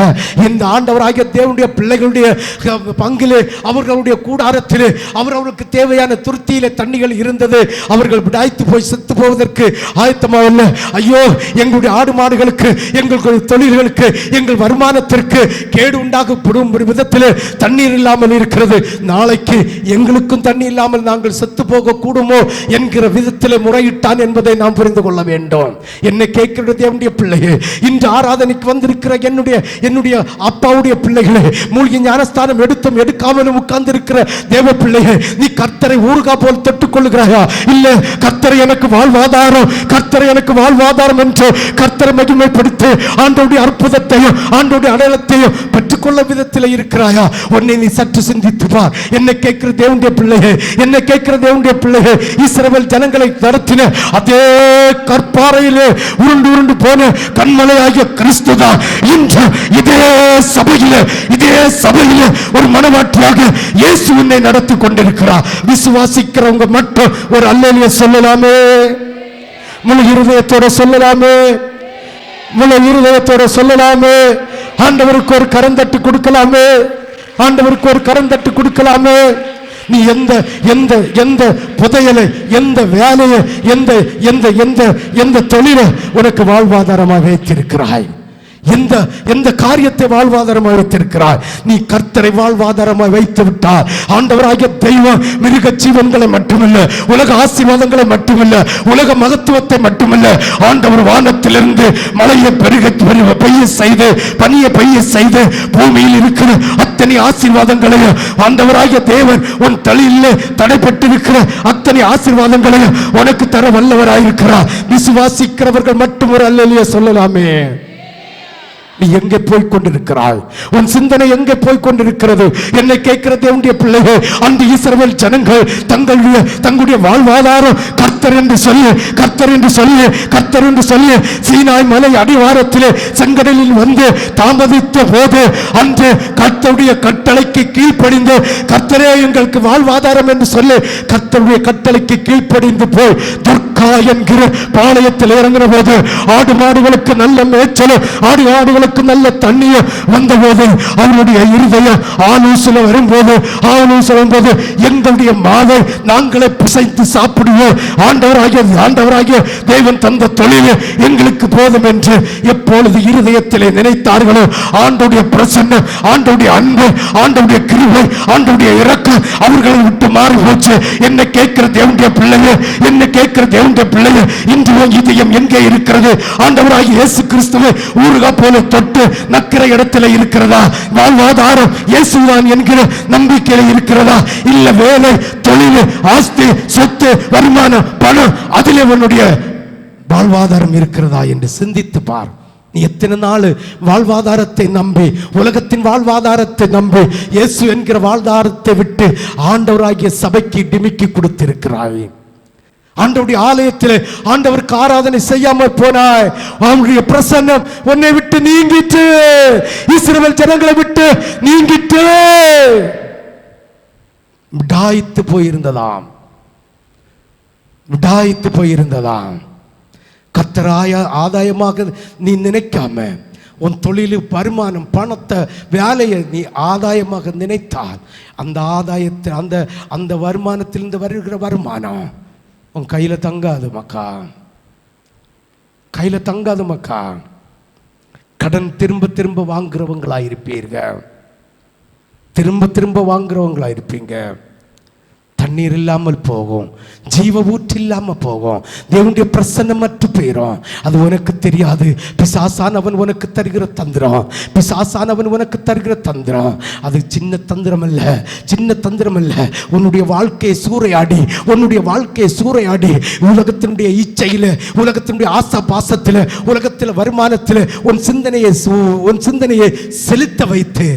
A: இந்த ஆண்டவராகிய தேவனுடைய பிள்ளைகளுடைய பங்கிலே அவர்களுடைய கூடாரத்திலே அவர்களுக்கு தேவையான துருத்தியிலே தண்ணிகள் இருந்தது. அவர்கள் விடாய்த்து போய் செத்து போவதற்கு ஆயத்தமாகல. ஐயோ, எங்களுடைய ஆடு மாடுகளுக்கு, எங்களுடைய தொழில்களுக்கு, எங்கள் வருமானத்திற்கு கேடு உண்டாகப்படும் விதத்தில் தண்ணீர் இல்லாமல் இருக்கிறது. நாளைக்கு எங்களுக்கும் தண்ணி இல்லாமல் நாங்கள் செத்து போக கூடுமோ என்கிற விதத்தில் முறையிட்டான் என்பதை நாம் புரிந்து கொள்ள வேண்டும். என்னை கேட்கிறது தேவனுடைய பிள்ளையே, இன்று ஆராதனைக்கு வந்திருக்கிற என்னுடைய அப்பாவுடைய பிள்ளைகளே, மூழ்கி ஞானஸ்தானம் எடுத்தும் எடுக்காமலும் உட்கார்ந்து இருக்கிற தேவ பிள்ளையே, நீ கர்த்தரை ஊறுகா போல் தொட்டுக் கொள்ளுகிறாயா? இல்ல, கர்த்தரை எனக்கு வாழ்வாதாரம், கர்த்தரை எனக்கு வாழ்வாதாரம் என்று கர்த்தரை மகிமைப்படுத்தி ஆண்டவருடைய அற்புதத்தையும் ஆண்டவருடைய அடையாளத்தையும் பெற்றுக்கொள்ள விதத்தில் இருக்கிறாயா? உன்னை நீ சற்று சிந்தித்து பார். என்னை கேட்கிற தேவனுடைய பிள்ளையே, என்னை கேட்கிற தேவனுடைய பிள்ளையே, இஸ்ரவேல் ஜனங்களை நடத்தின அதே கற்பாறையிலே உருண்டு உருண்டு போன கண்மலையாகிய கிறிஸ்து தான் இன்று இதே சபையிலே ஒரு மனவாட்டியாக இயேசு உன்னை நடத்தி கொண்டிருக்கிறார். விசுவாசிக்கிறவங்க மட்டும் ஒரு அல்லேலூயா சொல்லலாமே, முழு இருதயத்தோட சொல்லலாமே, முழு இருதயத்தோட சொல்லலாமே. ஆண்டவருக்கு ஒரு கரந்தட்டு கொடுக்கலாமே, ஆண்டவருக்கு ஒரு கரந்தட்டு கொடுக்கலாமே. நீ எந்த புதையலை, எந்த வேலையை, எந்த தொழிலை உனக்கு வாழ்வாதாரமாக வைத்திருக்கிறாய்? எந்த காரியத்தை வாழ்வாதாரமாக வைத்திருக்கிறாய்? நீ கர்த்தரை வாழ்வாதாரமாக வைத்து விட்டார். ஆண்டவராகிய தெய்வம் மிருக ஜீவன்களை மட்டுமல்ல, உலக ஆசீர்வாதங்களை மட்டுமல்ல, உலக மகத்துவத்தை மட்டுமல்ல, ஆண்டவர் வானத்திலிருந்து மழையை பெய்ய செய்து, பனியை பெய்ய செய்து, பூமியில் இருக்கிற அத்தனை ஆசீர்வாதங்களையும் ஆண்டவராகிய தேவன் உன் தலையிலே தடைப்பட்டிருக்கிற அத்தனை ஆசீர்வாதங்களையும் உனக்கு தர வல்லவராயிருக்கிறார். விசுவாசிக்கிறவர்கள் மட்டும் ஒரு அல்லேலூயா சொல்லலாமே. நீ எங்கே போய் கொண்டிருக்கிறாய்? உன் சிந்தனை எங்கே போய் கொண்டிருக்கிறது? என்னை கேட்கிற தேவனுடைய பிள்ளைகள், அந்த இஸ்ரவேல் ஜனங்கள் தங்களுடைய வாழ்வாதாரம் கர்த்தர் என்று சொல்லி சீனாய் மலை அடிவாரத்திலே செங்கடலில் வந்து தாமதித்த போது, அன்று கர்த்தருடைய கட்டளைக்கு கீழ்ப்படிந்து, கர்த்தரே எங்களுக்கு வாழ்வாதாரம் என்று சொல்லி கர்த்தருடைய கட்டளைக்கு கீழ்ப்படிந்து போய் துர்கா என்கிற பாளையத்தில் இறங்கின போது, ஆடு மாடுகளுக்கு நல்ல மேய்ச்சலும் ஆடுகளுக்கு நல்ல தண்ணீர் வந்தபோது, அவருடைய இருதயம் ஆலோசனை வரும்போது எங்களுடைய மாவை நாங்களே பிசைத்து சாப்பிடுவோம், ஆண்டவராகிய தேவன் தந்த தொழில் எங்களுக்கு போதும் என்று எப்பொழுது இருதயத்திலே நினைத்தார்களோ, ஆண்டவருடைய பிரசன்னம், ஆண்டவருடைய அன்பு, ஆண்டவருடைய கிருபை, ஆண்டவருடைய இரக்கம் அவர்களை விட்டு மாறி போச்சு. என்னை கேட்கிற தேவனுடைய பிள்ளையே, இன்று இதயம் எங்கே இருக்கிறது? ஆண்டவராகிய இயேசு கிறிஸ்துவை ஊறுகா போல தொட்டு நக்கிற இடத்துல இருக்கிறதா? வாழ்வாதாரம் இயேசுதான் என்கிற நம்பிக்கையில இருக்கிறதா? இல்ல வேலை, தொழில், ஆஸ்தி, சொத்து, வருமானம், பணம், அதிலே உன்னுடைய வாழ்வாதாரம் இருக்கிறதா என்று சிந்தித்து பார். நீ எத்தனை நாள் வாழ்வாதாரத்தை நம்பி, உலகத்தின் வாழ்வாதாரத்தை நம்பி, இயேசு என்கிற வாழ்வாதாரத்தை விட்டு ஆண்டவராகிய சபைக்கு டிமிக்கி கொடுத்திருக்கிறாய்? ஆண்டவருடைய ஆலயத்தில் ஆண்டவருக்கு ஆராதனை செய்யாமல் போனாய். அவருடைய பிரசன்னம் உன்னை விட்டு நீங்கிட்டு, இஸ்ரவேல் ஜனங்களை விட்டு நீங்கிட்டு, விடாய்த்து போயிருந்ததாம். கர்த்தராய ஆதாயமாக நீ நினைக்காம, உன் தொழில், வருமானம், பணத்தை, வேலையை நீ ஆதாயமாக நினைத்தால், அந்த ஆதாயத்தில் அந்த வருமானத்திலிருந்து வருகிற வருமானம் உன் கையில தங்காது மக்கா. கடன் திரும்ப வாங்குறவங்களாயிருப்பீர்கள், திரும்ப வாங்குறவங்களாயிருப்பீங்க. தண்ணீர் இல்லாமல் போகும், ஜீவ ஊற்று இல்லாமல் போகும், தேவனுடைய பிரசன்னம் மற்ற போயிடும். அது உனக்கு தெரியாது. பிசாசானவன் உனக்கு தருகிற தந்திரம், அது சின்ன தந்திரம் அல்ல. உன்னுடைய வாழ்க்கையை சூறையாடி உலகத்தினுடைய இச்சையில், உலகத்தினுடைய ஆசா பாசத்தில், உலகத்தில் வருமானத்தில் உன் சிந்தனையை செலுத்த வைத்து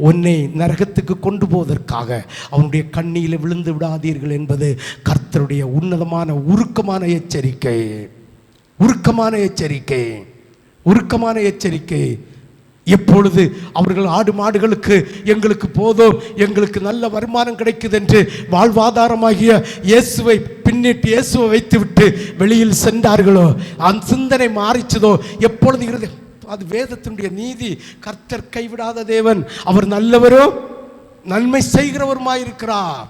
A: உன்னை நரகத்துக்கு கொண்டு போவதற்காக அவனுடைய கண்ணியில் விழுந்து விடாதீர்கள் என்பது கர்த்தருடைய உன்னதமான உருக்கமான எச்சரிக்கை. எப்பொழுது அவர்கள் ஆடு மாடுகளுக்கு எங்களுக்கு போதும், எங்களுக்கு நல்ல வருமானம் கிடைக்குது என்று வாழ்வாதாரமாகிய இயேசுவை வைத்துவிட்டு வெளியில் சென்றார்களோ, அந்த சிந்தனை மாறிச்சதோ, எப்பொழுது அது வேதத்தினுடைய நீதி. கர்த்தர் கைவிடாத தேவன், அவர் நல்லவரோ நன்மை செய்கிறவருமாயிருக்கிறார்.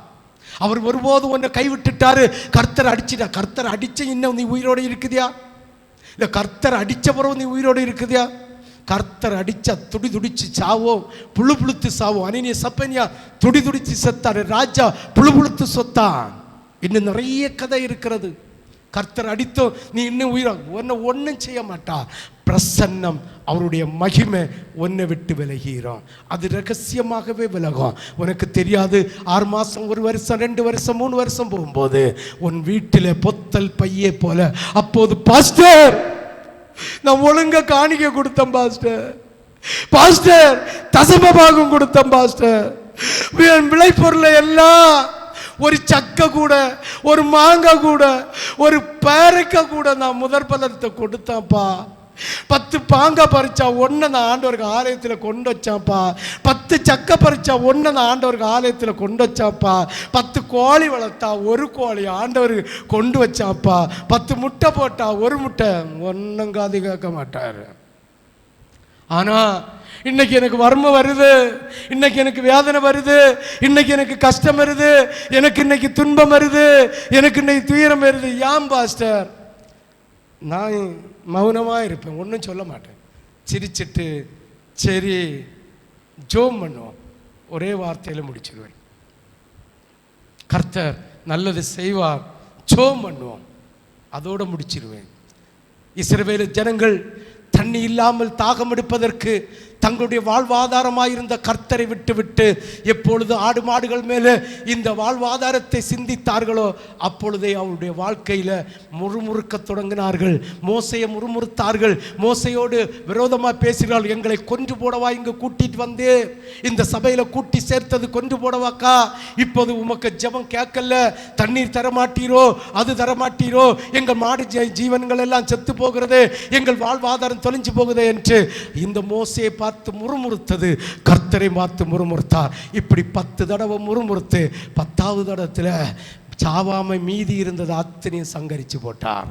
A: அவர் ஒருபோதும் உன்னை கைவிட்டுட்டாரு. கர்த்தர் அடிச்சிட்டா. கர்த்தர் அடிச்ச இன்னும் நீ உயிரோடு இருக்குதியா? இல்ல கர்த்தர் அடிச்ச பிறகு நீ உயிரோடு இருக்குதியா? கர்த்தர் அடிச்சா துடி துடிச்சு சாவோம், புழு புழுத்து சாவோம். அனினிய சப்பனியா துடி துடிச்சு செத்தாரு. ராஜா புழு புழுத்து சொத்தான். இன்னும் நிறைய கதை இருக்கிறது. கர்த்தர் அடித்தோ நீ இன்னும் உயிரா உன்னை ஒன்றும் செய்ய மாட்டா. பிரசன்னம், அவருடைய மகிமை உன்னை விட்டு விலகிறோம். அது ரகசியமாகவே விலகும். உனக்கு தெரியாது. 6 மாதம், 1 வருஷம், 2 வருஷம், 3 வருஷம் போகும்போது உன் வீட்டில் பொத்தல் பையே போல. அப்போது பாஸ்டர் நான் ஒழுங்கா காணிக்க கொடுத்தேன் பாஸ்டர், பாஸ்டர் தசம பாகம் கொடுத்தேன் பாஸ்டர், விளைபொருளை எல்லாம் ஒரு சக்க கூட, ஒரு மாங்காய் கூட, ஒரு பேரைக்காய் கூட நான் முதற் பலத்தை கொடுத்தேன்ப்பா. 10 பாங்காய் பறிச்சா ஒன்றை நான் ஆண்டவருக்கு ஆலயத்தில் கொண்டு வச்சான்ப்பா. 10 சக்க பறிச்சா ஒன்றை நான் ஆண்டவருக்கு ஆலயத்தில் கொண்டு வச்சான்ப்பா. 10 கோழி வளர்த்தா 1 கோழி ஆண்டவருக்கு கொண்டு வச்சான்ப்பா. 10 முட்டை போட்டா 1 முட்டை, ஒன்றும் காது கேட்க மாட்டார். ஆனால் இன்னைக்கு எனக்கு வறுமை வருது, இன்னைக்கு எனக்கு வேதனை வருது, இன்னைக்கு எனக்கு கஷ்டம் வருது, எனக்கு இன்னைக்கு துன்பம் வருது, எனக்கு இன்னைக்கு துயரம் வருது. ஏன் பாஸ்டர்? நான் மௌனமாக இருப்பேன், ஒன்றும் சொல்ல மாட்டேன். சிரிச்சிட்டு சரி ஜோம் பண்ணுவோம், ஒரே வார்த்தையில் முடிச்சிடுவேன். கர்த்தர் நல்லது செய்வார், ஜோம் பண்ணுவோம், அதோடு முடிச்சிடுவேன். இஸ்ரவேல் ஜனங்கள் தண்ணி இல்லாமல் தாகம் எடுப்பதற்கு தங்களுடைய வாழ்வாதாரமாயிருந்த கர்த்தரை விட்டுவிட்டு எப்பொழுது ஆடு மாடுகள் மேலே இந்த வாழ்வாதாரத்தை சிந்தித்தார்களோ அப்பொழுதே அவருடைய வாழ்க்கையில் முறுமுறுக்க தொடங்கினார்கள். மோசையை முறுமுறுத்தார்கள். மோசையோடு விரோதமாக பேசுகிறார்கள். எங்களை கொன்று போடவா இங்கு கூட்டிட்டு வந்து இந்த சபையில் கூட்டி சேர்த்தது கொன்று போடவாக்கா? இப்போது உமக்கு ஜெபம் கேட்கல, தண்ணீர் தரமாட்டீரோ, அது தரமாட்டீரோ, எங்கள் மாடு ஜீவன்கள் எல்லாம் செத்து போகிறது, எங்கள் வாழ்வாதாரம் தொலைஞ்சு போகுது என்று இந்த மோசையை பார்த்து முறுமுறுத்தது. கர்த்தரை பார்த்து முறுமுறுத்தார். இப்படி 10 தடவை முறுமுறுத்து 10வது தடத்தில் சாவாமை மீதி இருந்தது அத்தனையும் சங்கரிச்சு போட்டார்.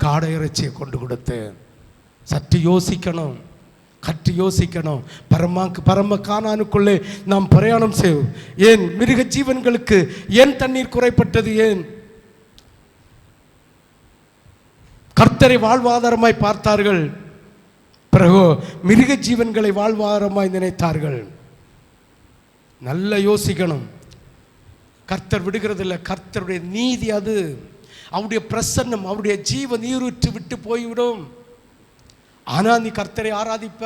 A: காடை இறைச்சியை கொண்டு கொடுத்து. சற்று யோசிக்கணும், கற்று யோசிக்கணும். பரம கானானுக்குள்ளே நாம் பிரயாணம் செய்வோம். ஏன் மிருக ஜீவன்களுக்கு ஏன் தண்ணீர் குறைப்பட்டது? ஏன்? கர்த்தரை வாழ்வாதாரமாய் பார்த்தார்கள், பிறகு மிருக ஜீவன்களை வாழ்வாதாரமாய் நினைத்தார்கள். நல்லா யோசிக்கணும். கர்த்தர் விடுகிறதில்லை. கர்த்தருடைய நீதி அது. அவருடைய பிரசன்னம், அவருடைய ஜீவ நீரூற்று விட்டு போய்விடும். ஆனால் நீ கர்த்தரை ஆராதிப்ப,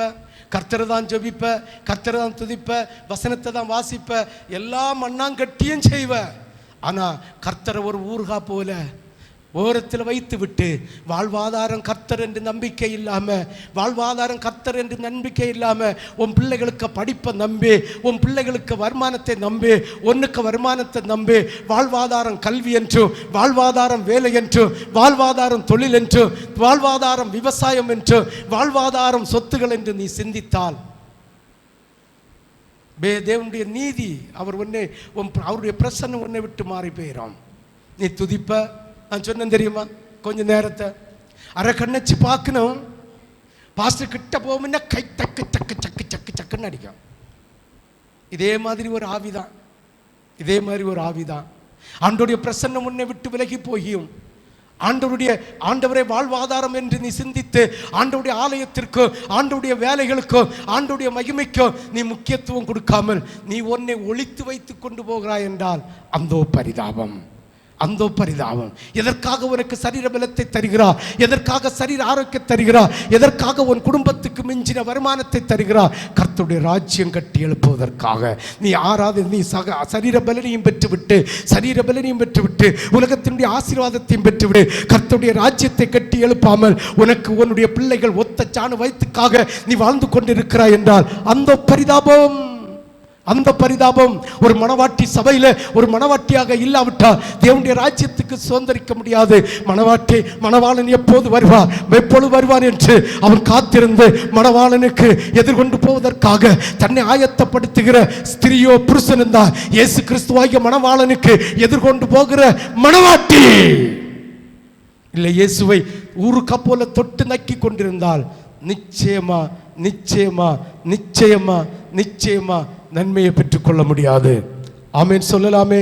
A: கர்த்தரை தான் ஜெபிப்ப, கர்த்தரை தான் துதிப்ப, வசனத்தை தான் வாசிப்ப, எல்லா மண்ணாங்கட்டியும் செய்வ. ஆனால் கர்த்தரை ஒரு ஊர்கா போல ஓரத்தில் வைத்து விட்டு வாழ்வாதாரம் கர்த்தர் என்று நம்பிக்கை இல்லாமல், வாழ்வாதாரம் கர்த்தர் என்று நம்பிக்கை இல்லாமல் உன் பிள்ளைகளுக்கு படிப்பை நம்பி, உன் பிள்ளைகளுக்கு வருமானத்தை நம்பி, ஒன்றுக்கு வருமானத்தை நம்பி வாழ்வாதாரம் கல்வி என்றும், வாழ்வாதாரம் வேலை என்றும், வாழ்வாதாரம் தொழில் என்றும், வாழ்வாதாரம் விவசாயம் என்றும், வாழ்வாதாரம் சொத்துகள் என்று நீ சிந்தித்தால் தேவனுடைய நீதி அவர் ஒன்னே, அவருடைய பிரசன்னம் ஒன்றை விட்டு மாறி போயிடும். நீ துதிப்ப. நான் சொன்னேன் தெரியுமா, கொஞ்சம் நேரத்தை அரை கண்ணச்சு பார்க்கணும். பாஸ்டர் கிட்ட போகும்னா கை தக்கு சக்கு சக்கு சக்கு சக்குன்னு அடிக்கும். இதே மாதிரி ஒரு ஆவிதான், இதே மாதிரி ஒரு ஆவிதான். ஆண்டவருடைய பிரசன்னம் உன்னை விட்டு விலகி போகியும், ஆண்டவரை வாழ்வாதாரம் என்று நீ சிந்தித்து ஆண்டவருடைய ஆலயத்திற்கோ, ஆண்டவருடைய வேலைகளுக்கோ, ஆண்டவருடைய மகிமைக்கோ நீ முக்கியத்துவம் கொடுக்காமல் நீ உன்னை ஒளித்து வைத்து கொண்டு போகிறாய் என்றால் அந்தோ பரிதாபம், அந்தோ பரிதாபம். எதற்காக உனக்கு சரீர பலத்தை தருகிறார்? எதற்காக சரீர ஆரோக்கியம் தருகிறார்? எதற்காக உன் குடும்பத்துக்கு மிஞ்சின வருமானத்தை தருகிறார்? கர்த்தருடைய ராஜ்யம் கட்டி எழுப்புவதற்காக. நீ நீ சரீர பலனையும் பெற்றுவிட்டு, சரீர பலனையும் பெற்றுவிட்டு, உலகத்தினுடைய ஆசீர்வாதத்தையும் பெற்றுவிடு. கர்த்தருடைய ராஜ்யத்தை கட்டி எழுப்பாமல் உனக்கு உன்னுடைய பிள்ளைகள் ஒத்த சாணு வயிற்றுக்காக நீ வாழ்ந்து கொண்டிருக்கிறாய் என்றால் அந்த பரிதாபம், அந்த பரிதாபம். ஒரு மணவாட்டி சபையில் ஒரு மணவாட்டியாக இல்லாவிட்டால் தேவனுடைய ராஜ்யத்துக்கு சுதந்திரிக்க முடியாது. மணவாளன் எப்போது வருவார், எப்பொழுது வருவார் என்று அவன் காத்திருந்து மணவாளனுக்கு எதிர்கொண்டு போவதற்காக தன்னை ஆயத்தப்படுத்துகிற ஸ்திரியோ புருஷன் தான் இயேசு கிறிஸ்துவாகிய மணவாளனுக்கு எதிர்கொண்டு போகிற மணவாட்டி. இல்லை, இயேசுவை ஊருக்கா போல தொட்டு நக்கி கொண்டிருந்தால் நிச்சயமா நிச்சயமா நிச்சயமா நிச்சயமா நன்மையை பெற்றுக்கொள்ள முடியாது. ஆமென் சொல்லலாமே.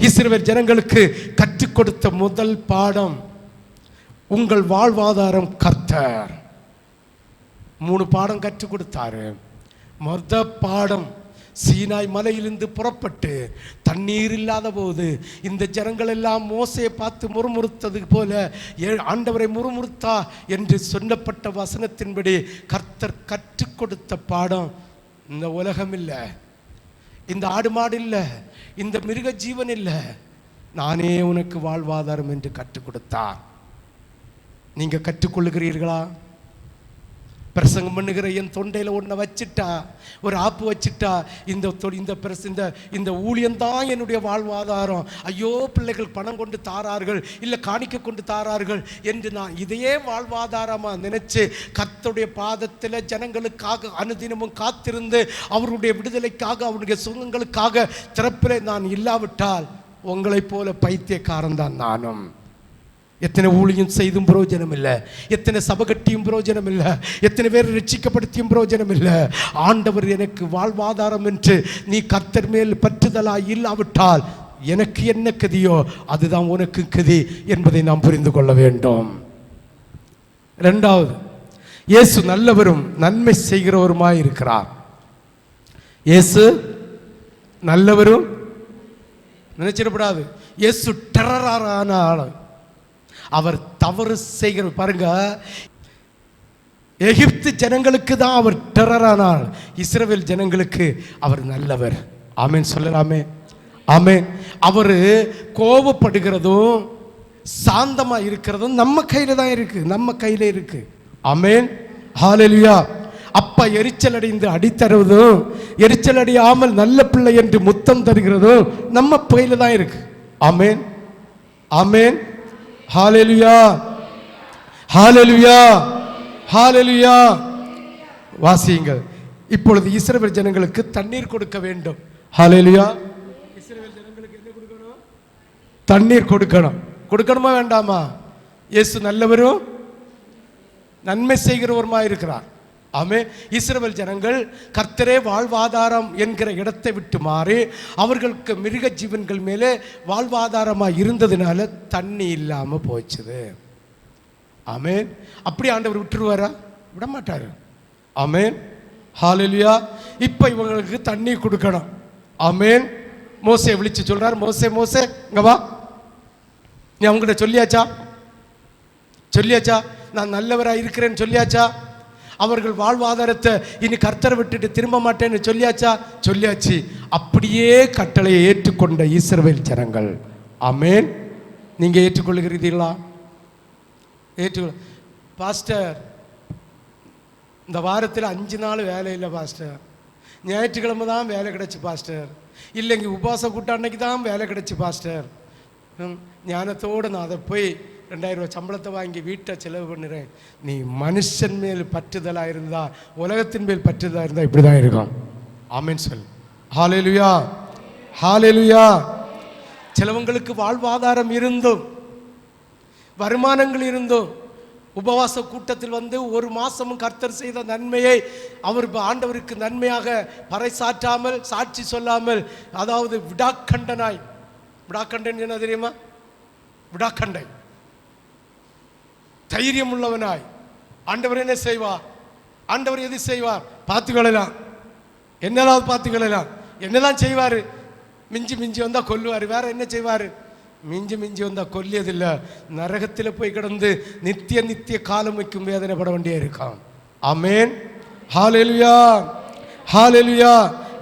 A: இஸ்ரவேல் ஜனங்களுக்கு கற்றுக் கொடுத்த முதல் பாடம், உங்கள் வாழ்வாதாரம் கர்த்தர். 3 பாடம் கற்றுக் கொடுத்தாரு. முதல் பாடம், சீனாய் மலையிலிருந்து புறப்பட்டு தண்ணீர் இல்லாத போது இந்த ஜனங்கள் எல்லாம் மோசையை பார்த்து முறுமுறுத்தது போல ஆண்டவரை முறுமுறுத்தா என்று சொல்லப்பட்ட வசனத்தின்படி கர்த்தர் கற்றுக் கொடுத்த பாடம், இந்த உலகம் இல்லை, இந்த ஆடு மாடு இல்லை, இந்த மிருக ஜீவன் இல்லை, நானே உனக்கு வாழ்வாதாரம் என்று கற்றுக் கொடுத்தார். நீங்க கற்றுக்கொள்ளுகிறீர்களா? பிரசங்கம் பண்ணுகிற என் தொண்டையில் ஒன்றை வச்சுட்டா, ஒரு ஆப்பு வச்சுட்டா, இந்த ஊழியம்தான் என்னுடைய வாழ்வாதாரம், ஐயோ பிள்ளைகள் பணம் கொண்டு தாரார்கள், இல்லை காணிக்க கொண்டு தாரார்கள் என்று நான் இதையே வாழ்வாதாரமாக நினைச்சு கர்த்தருடைய பாதத்தில் ஜனங்களுக்காக அனுதினமும் காத்திருந்து அவருடைய விடுதலைக்காக அவருடைய சுகங்களுக்காக திறப்பிலே நான் இல்லாவிட்டால் உங்களைப் போல பைத்தியக்காரன் தான் நானும். எத்தனை ஊழியம் செய்தும் பிரயோஜனம் இல்லை, எத்தனை சபை கட்டியும் பிரயோஜனம் இல்லை, எத்தனை பேர் ரட்சிக்கப்படுத்தியும் பிரயோஜனம் இல்லை. ஆண்டவர் எனக்கு வாழ்வாதாரம் என்று நீ கர்த்தர் மேல் பற்றுதலாய் இல்லாவிட்டால் எனக்கு என்ன கதியோ அதுதான் உனக்கு கதி என்பதை நாம் புரிந்து கொள்ள வேண்டும். 2வது, இயேசு நல்லவரும் நன்மை செய்கிறவருமாய் இருக்கிறார். இயேசு நல்லவரும், நினைச்சிடப்படாது, இயேசு டெரரான ஆள். அவர் தவறு செய்கிற, பாருங்க, எகிப்து ஜனங்களுக்கு தான் அவர் டெரரானார், இஸ்ரவேல் ஜனங்களுக்கு அவர் நல்லவர். ஆமென் சொல்லலாமே. ஆமென். அவர் கோபப்படுகிறதும் சாந்தமா இருக்கிறதும் நம்ம கையில தான் இருக்கு, நம்ம கையில இருக்கு. ஆமென் ஹல்லேலூயா. அப்பா எரிச்சல் அடைந்து அடித்தருவதும் எரிச்சல் அடையாமல் நல்ல பிள்ளை என்று முத்தம் தருகிறதும் நம்ம கையில தான் இருக்கு. ஆமென் ஆமென் ஹல்லேலூயா ஹல்லேலூயா ஹல்லேலூயா. வாசியுங்கள். இப்பொழுது இஸ்ரவேல் ஜனங்களுக்கு தண்ணீர் கொடுக்க வேண்டும். ஹல்லேலூயா. இஸ்ரவேல் ஜனங்களுக்கு என்ன கொடுக்கணும்? தண்ணீர் கொடுக்கணும். கொடுக்கணுமா வேண்டாமா? இயேசு நல்லவரும் நன்மை செய்கிறவருமா இருக்கிறார். ஆமே. இஸ்ரவேல் ஜனங்கள் கர்த்தரே வாழ்வாதாரம் என்கிற இடத்தை விட்டு மாறி அவர்களுக்கு மிருக ஜீவன்கள் மேலே வாழ்வாதாரமாக இருந்ததுனால தண்ணி இல்லாமல் போச்சுது. ஆமென். அப்படி ஆண்டவர் விட்டுருவாரா? விட மாட்டாரு. ஆமென் ஹல்லேலூயா. இப்போ இவங்களுக்கு தண்ணி கொடுக்கணும். ஆமென். மோசே விழிச்சு சொல்றார், மோசே மோசே இங்க வா. நீ அவங்ககிட்ட சொல்லியாச்சா நான் நல்லவராக இருக்கிறேன்னு சொல்லியாச்சா? அவர்கள் வாழ்வாதாரத்தை இனி கர்த்தரை விட்டுட்டு திரும்ப மாட்டேன்னு சொல்லியாச்சு. அப்படியே கட்டளையை ஏற்றுக்கொண்ட இஸ்ரவேல் ஜனங்கள். ஆமென். நீங்க ஏற்றுக்கொள்கிறீர்களா? ஏற்றுக்கொள்ள. பாஸ்டர், இந்த வாரத்தில் 5 நாள் வேலை இல்லை பாஸ்டர், ஞாயிற்றுக்கிழமை தான் வேலை கிடைச்சி பாஸ்டர், இல்லைங்க உபவாச கூட்டம் அன்னைக்கு தான் வேலை கிடைச்சி பாஸ்டர். ஞானத்தோடு நான் அதை போய் 2000 ரூபாய் சம்பளத்தை வாங்கி வீட்டை செலவு பண்ணுறேன். நீ மனுஷன் மேல் பற்றுதலாக இருந்தா, உலகத்தின் மேல் பற்றுதலாக இருந்தால் இப்படி தான் இருக்கும். ஆமென் சொல். ஹல்லேலூயா ஹல்லேலூயா. சிலவங்களுக்கு வாழ்வாதாரம் இருந்தும் வருமானங்கள் இருந்தும் உபவாச கூட்டத்தில் வந்து 1 மாசமும் கர்த்தர் செய்த நன்மையை அவர் ஆண்டவருக்கு நன்மையாக பறைசாற்றாமல் சாட்சி சொல்லாமல், அதாவது விடாக்கண்டனாய், விடாக்கண்டன் என்ன தெரியுமா? விடாக்கண்டை தைரியம் உள்ளவனாய் ஆண்டவர் என்ன செய்வார்? ஆண்டவர் எது செய்வார்? பார்த்துக்கலாம், என்னதான் பார்த்துக்கலாம், என்னதான் செய்வார்? மிஞ்சி மிஞ்சி வந்தால் கொல்லுவார். வேற என்ன செய்வார்? மிஞ்சி மிஞ்சி வந்தால் கொல்லியதில்லை, நரகத்தில் போய் கிடந்து நித்திய காலம் வைக்கும் வேதனைப்பட வேண்டிய இருக்கான். ஆமென் ஹல்லேலூயா ஹல்லேலூயா.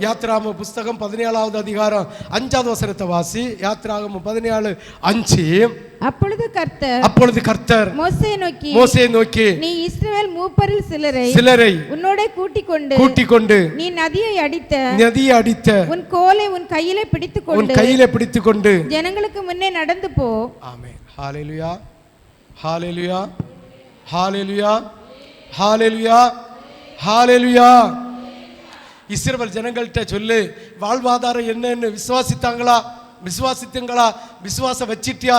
A: யாத்ராகம புஸ்தகம் 17வது அதிகாரம் 5வது வசனத்தை வாசி. யாத்ராகம 17:5. அப்பொழுது கர்த்தர் மோசேயை நோக்கி
B: நீ இஸ்ரவேல் மூப்பரில் சிலரை உன்னோட கூட்டிக் கொண்டு நீ நதியை அடித்த உன் கோலை உன் கையிலே பிடித்துக்கொண்டு ஜனங்களுக்கு முன்னே நடந்து போ.
A: ஆமென் ஹல்லேலூயா ஹல்லேலூயா ஹல்லேலூயா ஹல்லேலூயா ஹல்லேலூயா. இஸ்ரவேல் ஜனங்கள்கிட்ட சொல்லு, வாழ்வாதாரம் என்னன்னு விசுவாசித்தீங்களா? விசுவாசம் வச்சிட்டியா?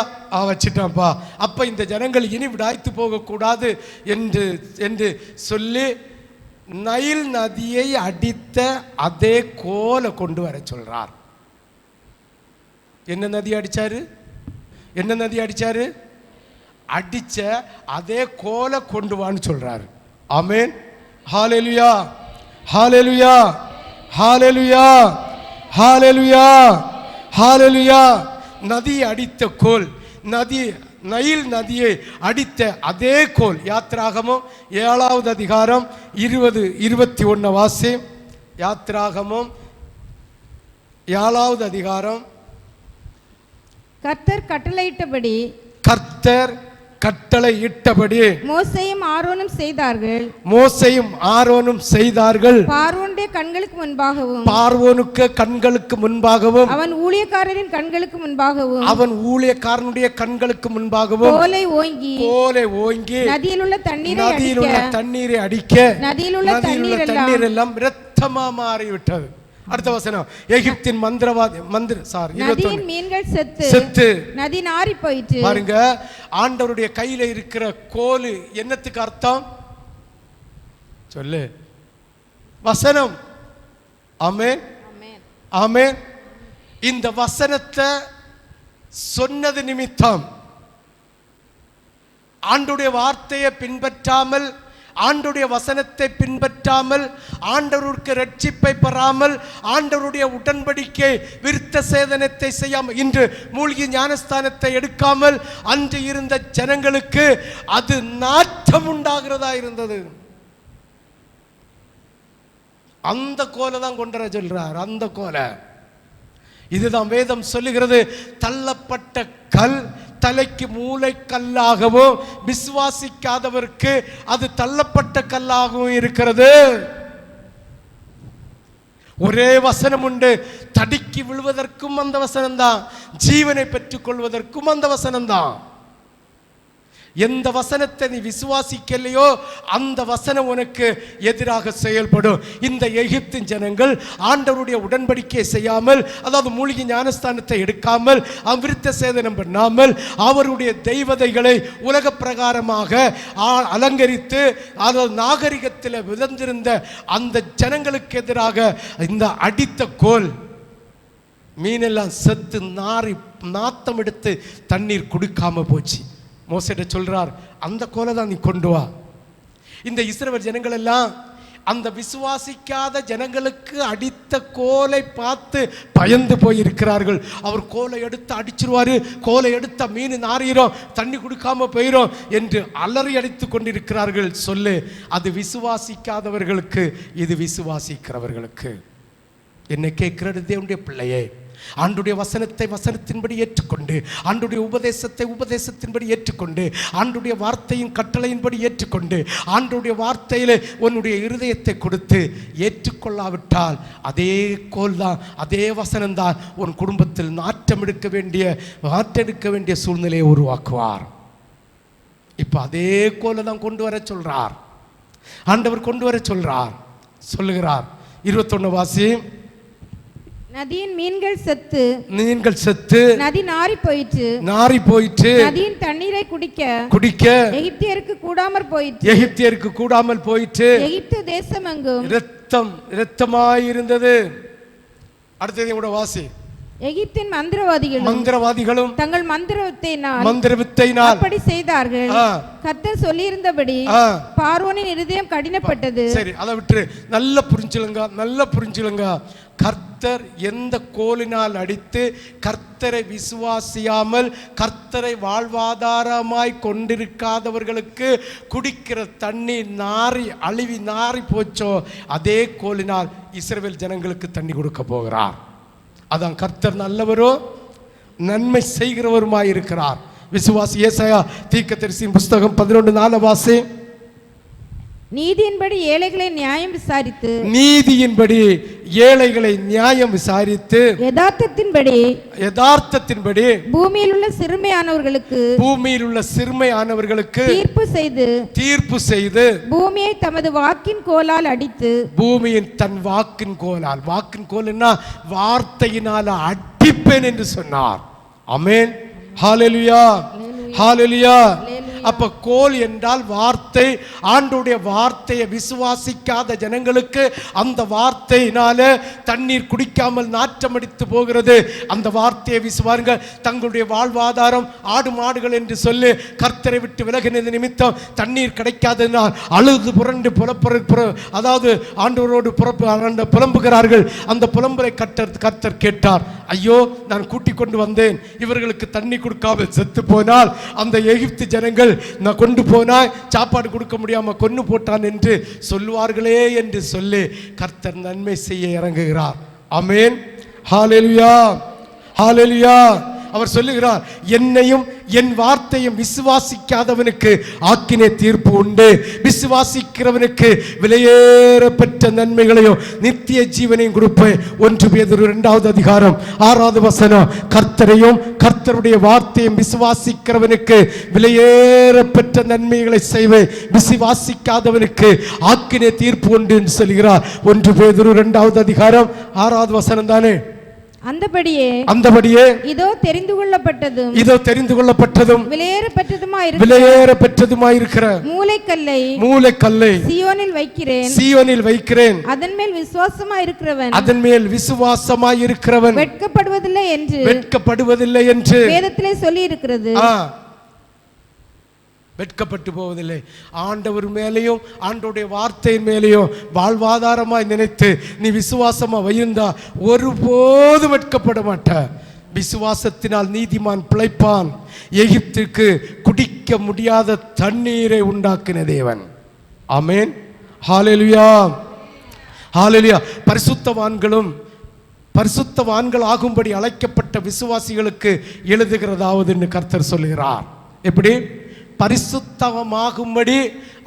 A: வச்சிட்டான்ப்பா. அப்ப இந்த ஜனங்கள் இனி விடாய்த்து போகக்கூடாது என்று சொல்லி நைல் நதியை அடித்த அதே கோலை கொண்டு வர சொல்றார். என்ன நதி அடிச்சாரு? என்ன நதி அடிச்சாரு? அடிச்ச அதே கோலை கொண்டு வான்னு சொல்றாரு. ஆமென். ஹalleluya, ஹalleluya, ஹalleluya, ஹalleluya, ஹalleluya. நதி அடித்த கோல், நதி நைல் நதியை அடித்த அதே கோல். யாத்திராகமம் 7வது அதிகாரம் 20-21 வாசி. யாத்திராகமம் 7வது அதிகாரம்.
B: கர்த்தர் கட்டளையிட்டபடி,
A: கர்த்தர் கட்டளையிட்டபடி
B: மோசேயும் ஆரோனும் செய்தார்கள்.
A: மோசேயும் ஆரோனும் செய்தார்கள்.
B: பார்வோனுடைய கண்களுக்கு முன்பாகவும்,
A: பார்வோனுக்கு கண்களுக்கு முன்பாகவும்,
B: அவன் ஊழியக்காரரின் கண்களுக்கு முன்பாகவும்,
A: அவன் ஊழியக்காரனுடைய கண்களுக்கு முன்பாகவும்
B: கோலை ஓங்கி
A: நதியில் உள்ள தண்ணீரை அடிக்க,
B: நதியில் உள்ள
A: தண்ணீர் எல்லாம் இரத்தமா மாறிவிட்டது. அடுத்த வசனம், எகிப்தின்
B: நதியின் மீன்கள் செத்து நதி நாறி போயிற்று.
A: பாருங்க, ஆண்டவருடைய கையில இருக்கிற கோல் என்னத்துக்கு அர்த்தம் சொல்லு? வசனம். ஆமென், ஆமென். இந்த வசனத்தை சொன்னது நிமித்தம், ஆண்டவருடைய வார்த்தையை பின்பற்றாமல், ஆண்டவருடைய வசனத்தை பின்பற்றாமல், ஆண்டவருக்கு ரட்சிப்பை பெறாமல், ஆண்டவருடைய உடன்படிக்கை விருத்த சேதனத்தை செய்யாமல், இன்று மூழ்கி ஞானஸ்தானத்தை எடுக்காமல் அன்று இருந்த ஜனங்களுக்கு அது நாற்றம் உண்டாகிறதா இருந்தது. அந்த கோலை தான் கொண்டு வர சொல்றார். அந்த கோலை இதுதான் வேதம் சொல்லுகிறது. தள்ளப்பட்ட கல் தலைக்கு மூளை கல்லாகவும், விசுவாசிக்காதவருக்கு அது தள்ளப்பட்ட கல்லாகவும் இருக்கிறது. ஒரே வசனம் உண்டு. தடுக்கி விழுவதற்கும் அந்த வசனம்தான், ஜீவனை பெற்றுக் கொள்வதற்கும் அந்த வசனம்தான். எந்த வசனத்தை நீ விசுவாசிக்கலையோ அந்த வசனம் உனக்கு எதிராக செயல்படும். இந்த எகிப்தின் ஜனங்கள் ஆண்டவருடைய உடன்படிக்கை செய்யாமல், அதாவது மூழ்கி ஞானஸ்தானத்தை எடுக்காமல், விருத்த சேதனம் பண்ணாமல், அவருடைய தெய்வதைகளை உலக பிரகாரமாக அலங்கரித்து, அதாவது நாகரிகத்தில் விதந்திருந்த அந்த ஜனங்களுக்கு எதிராக இந்த அடித்த கோல் மீனெல்லாம் செத்து நாரி நாத்தம் எடுத்து தண்ணீர் குடிக்காம போச்சு. மோசேட்ட சொல்றார், அந்த கோலை தான் நீ கொண்டு வா. இந்த இஸ்ரவேல் ஜனங்கள் எல்லாம் அந்த விசுவாசிக்காத ஜனங்களுக்கு அடித்த கோலை பார்த்து பயந்து போயிருக்கிறார்கள். அவர் கோலை எடுத்து அடிச்சிருவாரு, கோலை எடுத்த மீன் நாரிரும், தண்ணி கொடுக்காம போயிரும் என்று அலறி அடித்து கொண்டிருக்கிறார்கள். சொல்லு, அது விசுவாசிக்காதவர்களுக்கு, இது விசுவாசிக்கிறவர்களுக்கு. என்னை கேட்கிறது தேவனுடைய பிள்ளையே, ஆண்டுடைய வசனத்தை வசனத்தின்படி ஏற்றுக்கொண்டு, ஆண்டுடைய உபதேசத்தை உபதேசத்தின்படி ஏற்றுக்கொண்டு, ஆண்டுடைய வார்த்தையின் கட்டளையின்படி ஏற்றுக்கொண்டு, ஆண்டுடைய வார்த்தையிலே உன்னுடைய இருதயத்தை கொடுத்து ஏற்றுக்கொள்ளாவிட்டால் அதே கோல் தான், அதே வசனம்தான் உன் குடும்பத்தில் நாற்றம் எடுக்க வேண்டிய சூழ்நிலையை உருவாக்குவார். இப்ப அதே கோலை தான் கொண்டு வர சொல்றார் ஆண்டவர், கொண்டு வர சொல்றார். சொல்லுகிறார் 21 வாசி.
B: நதியின் மீன்கள் செத்து நதி நாறி போயிற்று. நதியின் தண்ணீரை குடிக்க எகிப்தியருக்கு கூடாமற் போயிற்று. எகிப்து தேசம் எங்கும் இரத்தமாயிருந்தது. அடுத்தது கூட வாசி. எகிப்தின் மந்திரவாதிகளும் தங்கள் மந்திரவித்தையினால் அப்படி செய்தார்கள். கர்த்தர் சொல்லியிருந்தபடி பார்வோனின் இருதயம் கடினப்பட்டது. சரி, அதை விட்டு நல்லா புரிஞ்சுலுங்க. கர்த்தர் எந்த கோலினால் அடித்து கர்த்தரை விசுவாசியாமல் கர்த்தரை வாழ்வாதாரமாய் கொண்டிருக்காதவர்களுக்கு குடிக்கிற தண்ணி அழிவி நாறி போச்சோ, அதே கோலினால் இஸ்ரவேல் ஜனங்களுக்கு தண்ணி கொடுக்க போகிறார். அதான் கர்த்தர் நல்லவரோ நன்மை செய்கிறவருமாய் இருக்கிறார். விசுவாசி ஏசாயா தீர்க்கதரிசியின் புஸ்தகம் 11:4 வாசி. நீதியின்படி ஏழைகளை நியாயம் விசாரித்து யதார்த்தத்தின்படி பூமியில் உள்ள சிறுமையானவர்களுக்கு தீர்ப்பு செய்து பூமியை தமது வாக்கின் கோலால் அடித்து, பூமியின் தன் வாக்கின் கோல்னா வார்த்தையினால் அடிப்பேன் என்று சொன்னார். ஆமென், ஹalleluya, ஹalleluya.
A: அப்ப கோல் என்றால் வார்த்தை. ஆண்டவருடைய வார்த்தையை விசுவாசிக்காத ஜனங்களுக்கு அந்த வார்த்தையினால தண்ணீர் குடிக்காமல் நாற்றமடித்து போகிறது. அந்த வார்த்தையை விசுவாருங்க. தங்களுடைய வாழ்வாதாரம் ஆடு மாடுகள் என்று சொல்லி கர்த்தரை விட்டு விலகினது நிமித்தம் தண்ணீர் கிடைக்காததினால் அழுது புரண்டு அதாவது ஆண்டவரோடு புலம்புகிறார்கள். அந்த புலம்பரை கர்த்தர் கேட்டார், ஐயோ நான் கூட்டிக் கொண்டு வந்தேன், இவர்களுக்கு தண்ணி கொடுக்காமல் செத்து போனால் அந்த எகிப்து ஜனங்கள் நான் கொண்டு போனாய் சாப்பாடு கொடுக்க முடியாம கொன்னு போட்டான் என்று சொல்லுவார்களே என்று சொல்லி கர்த்தர் நன்மை செய்ய இறங்குகிறார். ஆமென், ஹல்லேலூயா, ஹல்லேலூயா. அவர் சொல்லுகிறார், என்னையும் என் வார்த்தையும் விசுவாசிக்காதவனுக்கு ஆக்கினை தீர்ப்பு உண்டு, விசுவாசிக்கிறவனுக்கு விலையேறப்பெற்ற நன்மைகளையும் நித்திய ஜீவனையும் கொடுப்பேன். 1 பேதுரு 2வது அதிகாரம் 6வது வசனம். கர்த்தரையும் கர்த்தருடைய வார்த்தையும் விசுவாசிக்கிறவனுக்கு விலையேறப்பெற்ற நன்மைகளை செய்வேன், விசுவாசிக்காதவனுக்கு ஆக்கினை தீர்ப்பு உண்டு என்று சொல்கிறார். 1 பேதுரு 2வது அதிகாரம் 6வது வசனம் தானே.
B: அந்தபடியே இதோ தெரிந்து கொள்ளப்பட்டதும்
A: விலையேறப்பெற்றதுமாய் இருக்கிற மூலைக்கல்லை சீயோனில் வைக்கிறேன்,
B: அதன் மேல் விசுவாசமாய் இருக்கிறவன்
A: வெட்கப்படுவதில்லை என்று
B: வேதத்திலே சொல்லி இருக்கிறது.
A: வெட்கப்பட்டு போவதில்லை. ஆண்டவர் மேலேயும் ஆண்டவருடைய வார்த்தையின் மேலேயும் வாழ்வாதாரமாய் நினைத்து நீ விசுவாசமா வைந்தா ஒருபோதும் வெட்கப்பட மாட்ட. விசுவாசத்தினால் நீதிமான் பிழைப்பான். எகிப்துக்கு குடிக்க முடியாத தண்ணீரை உண்டாக்கின தேவன். ஆமென், ஹல்லேலூயா, ஹல்லேலூயா. பரிசுத்தவான்கள் ஆகும்படி அழைக்கப்பட்ட விசுவாசிகளுக்கு எழுதுகிறதாவது கர்த்தர் சொல்லுகிறார். எப்படி? பரிசுத்தமாகும்படி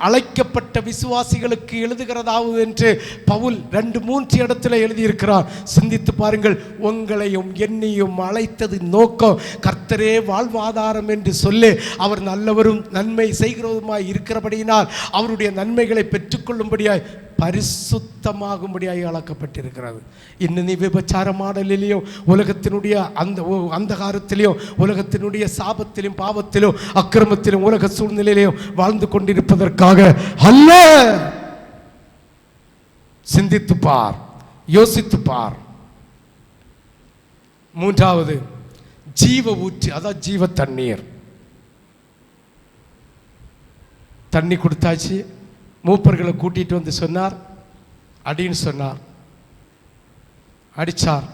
A: அழைக்கப்பட்ட விசுவாசிகளுக்கு எழுதுகிறதாவது என்று பவுல் 2-3 இடத்துல எழுதியிருக்கிறார். சிந்தித்து பாருங்கள். உங்களையும் என்னையும் அழைத்தது நோக்கம் கர்த்தரே வாழ்வாதாரம் என்று சொல்லி அவர் நல்லவரும் நன்மை செய்கிறவருமாய் இருக்கிறபடியினால் அவருடைய நன்மைகளை பெற்றுக்கொள்ளும்படியாய் பரிசுத்தமாகும்படியாய் அழைக்கப்பட்டிருக்கிறது. இன்னும் நீ விபச்சாரமாடலிலையும் உலகத்தினுடைய அந்த அந்தகாரத்திலையும் உலகத்தினுடைய சாபத்திலும் பாவத்திலும் அக்கிரமத்திலும் உலக சூழ்நிலையிலையும் வாழ்ந்து கொண்டிருப்பதற்காக அல்ல. சிந்தித்து பார், யோசித்து பார். 3வது ஜீவ ஊற்று, அதான் ஜீவ தண்ணீர். தண்ணி கொடுத்தாச்சு. மூப்பர்களை கூட்டிட்டு வந்து சொன்னார், அடின்னு சொன்னார், அடிச்சார்.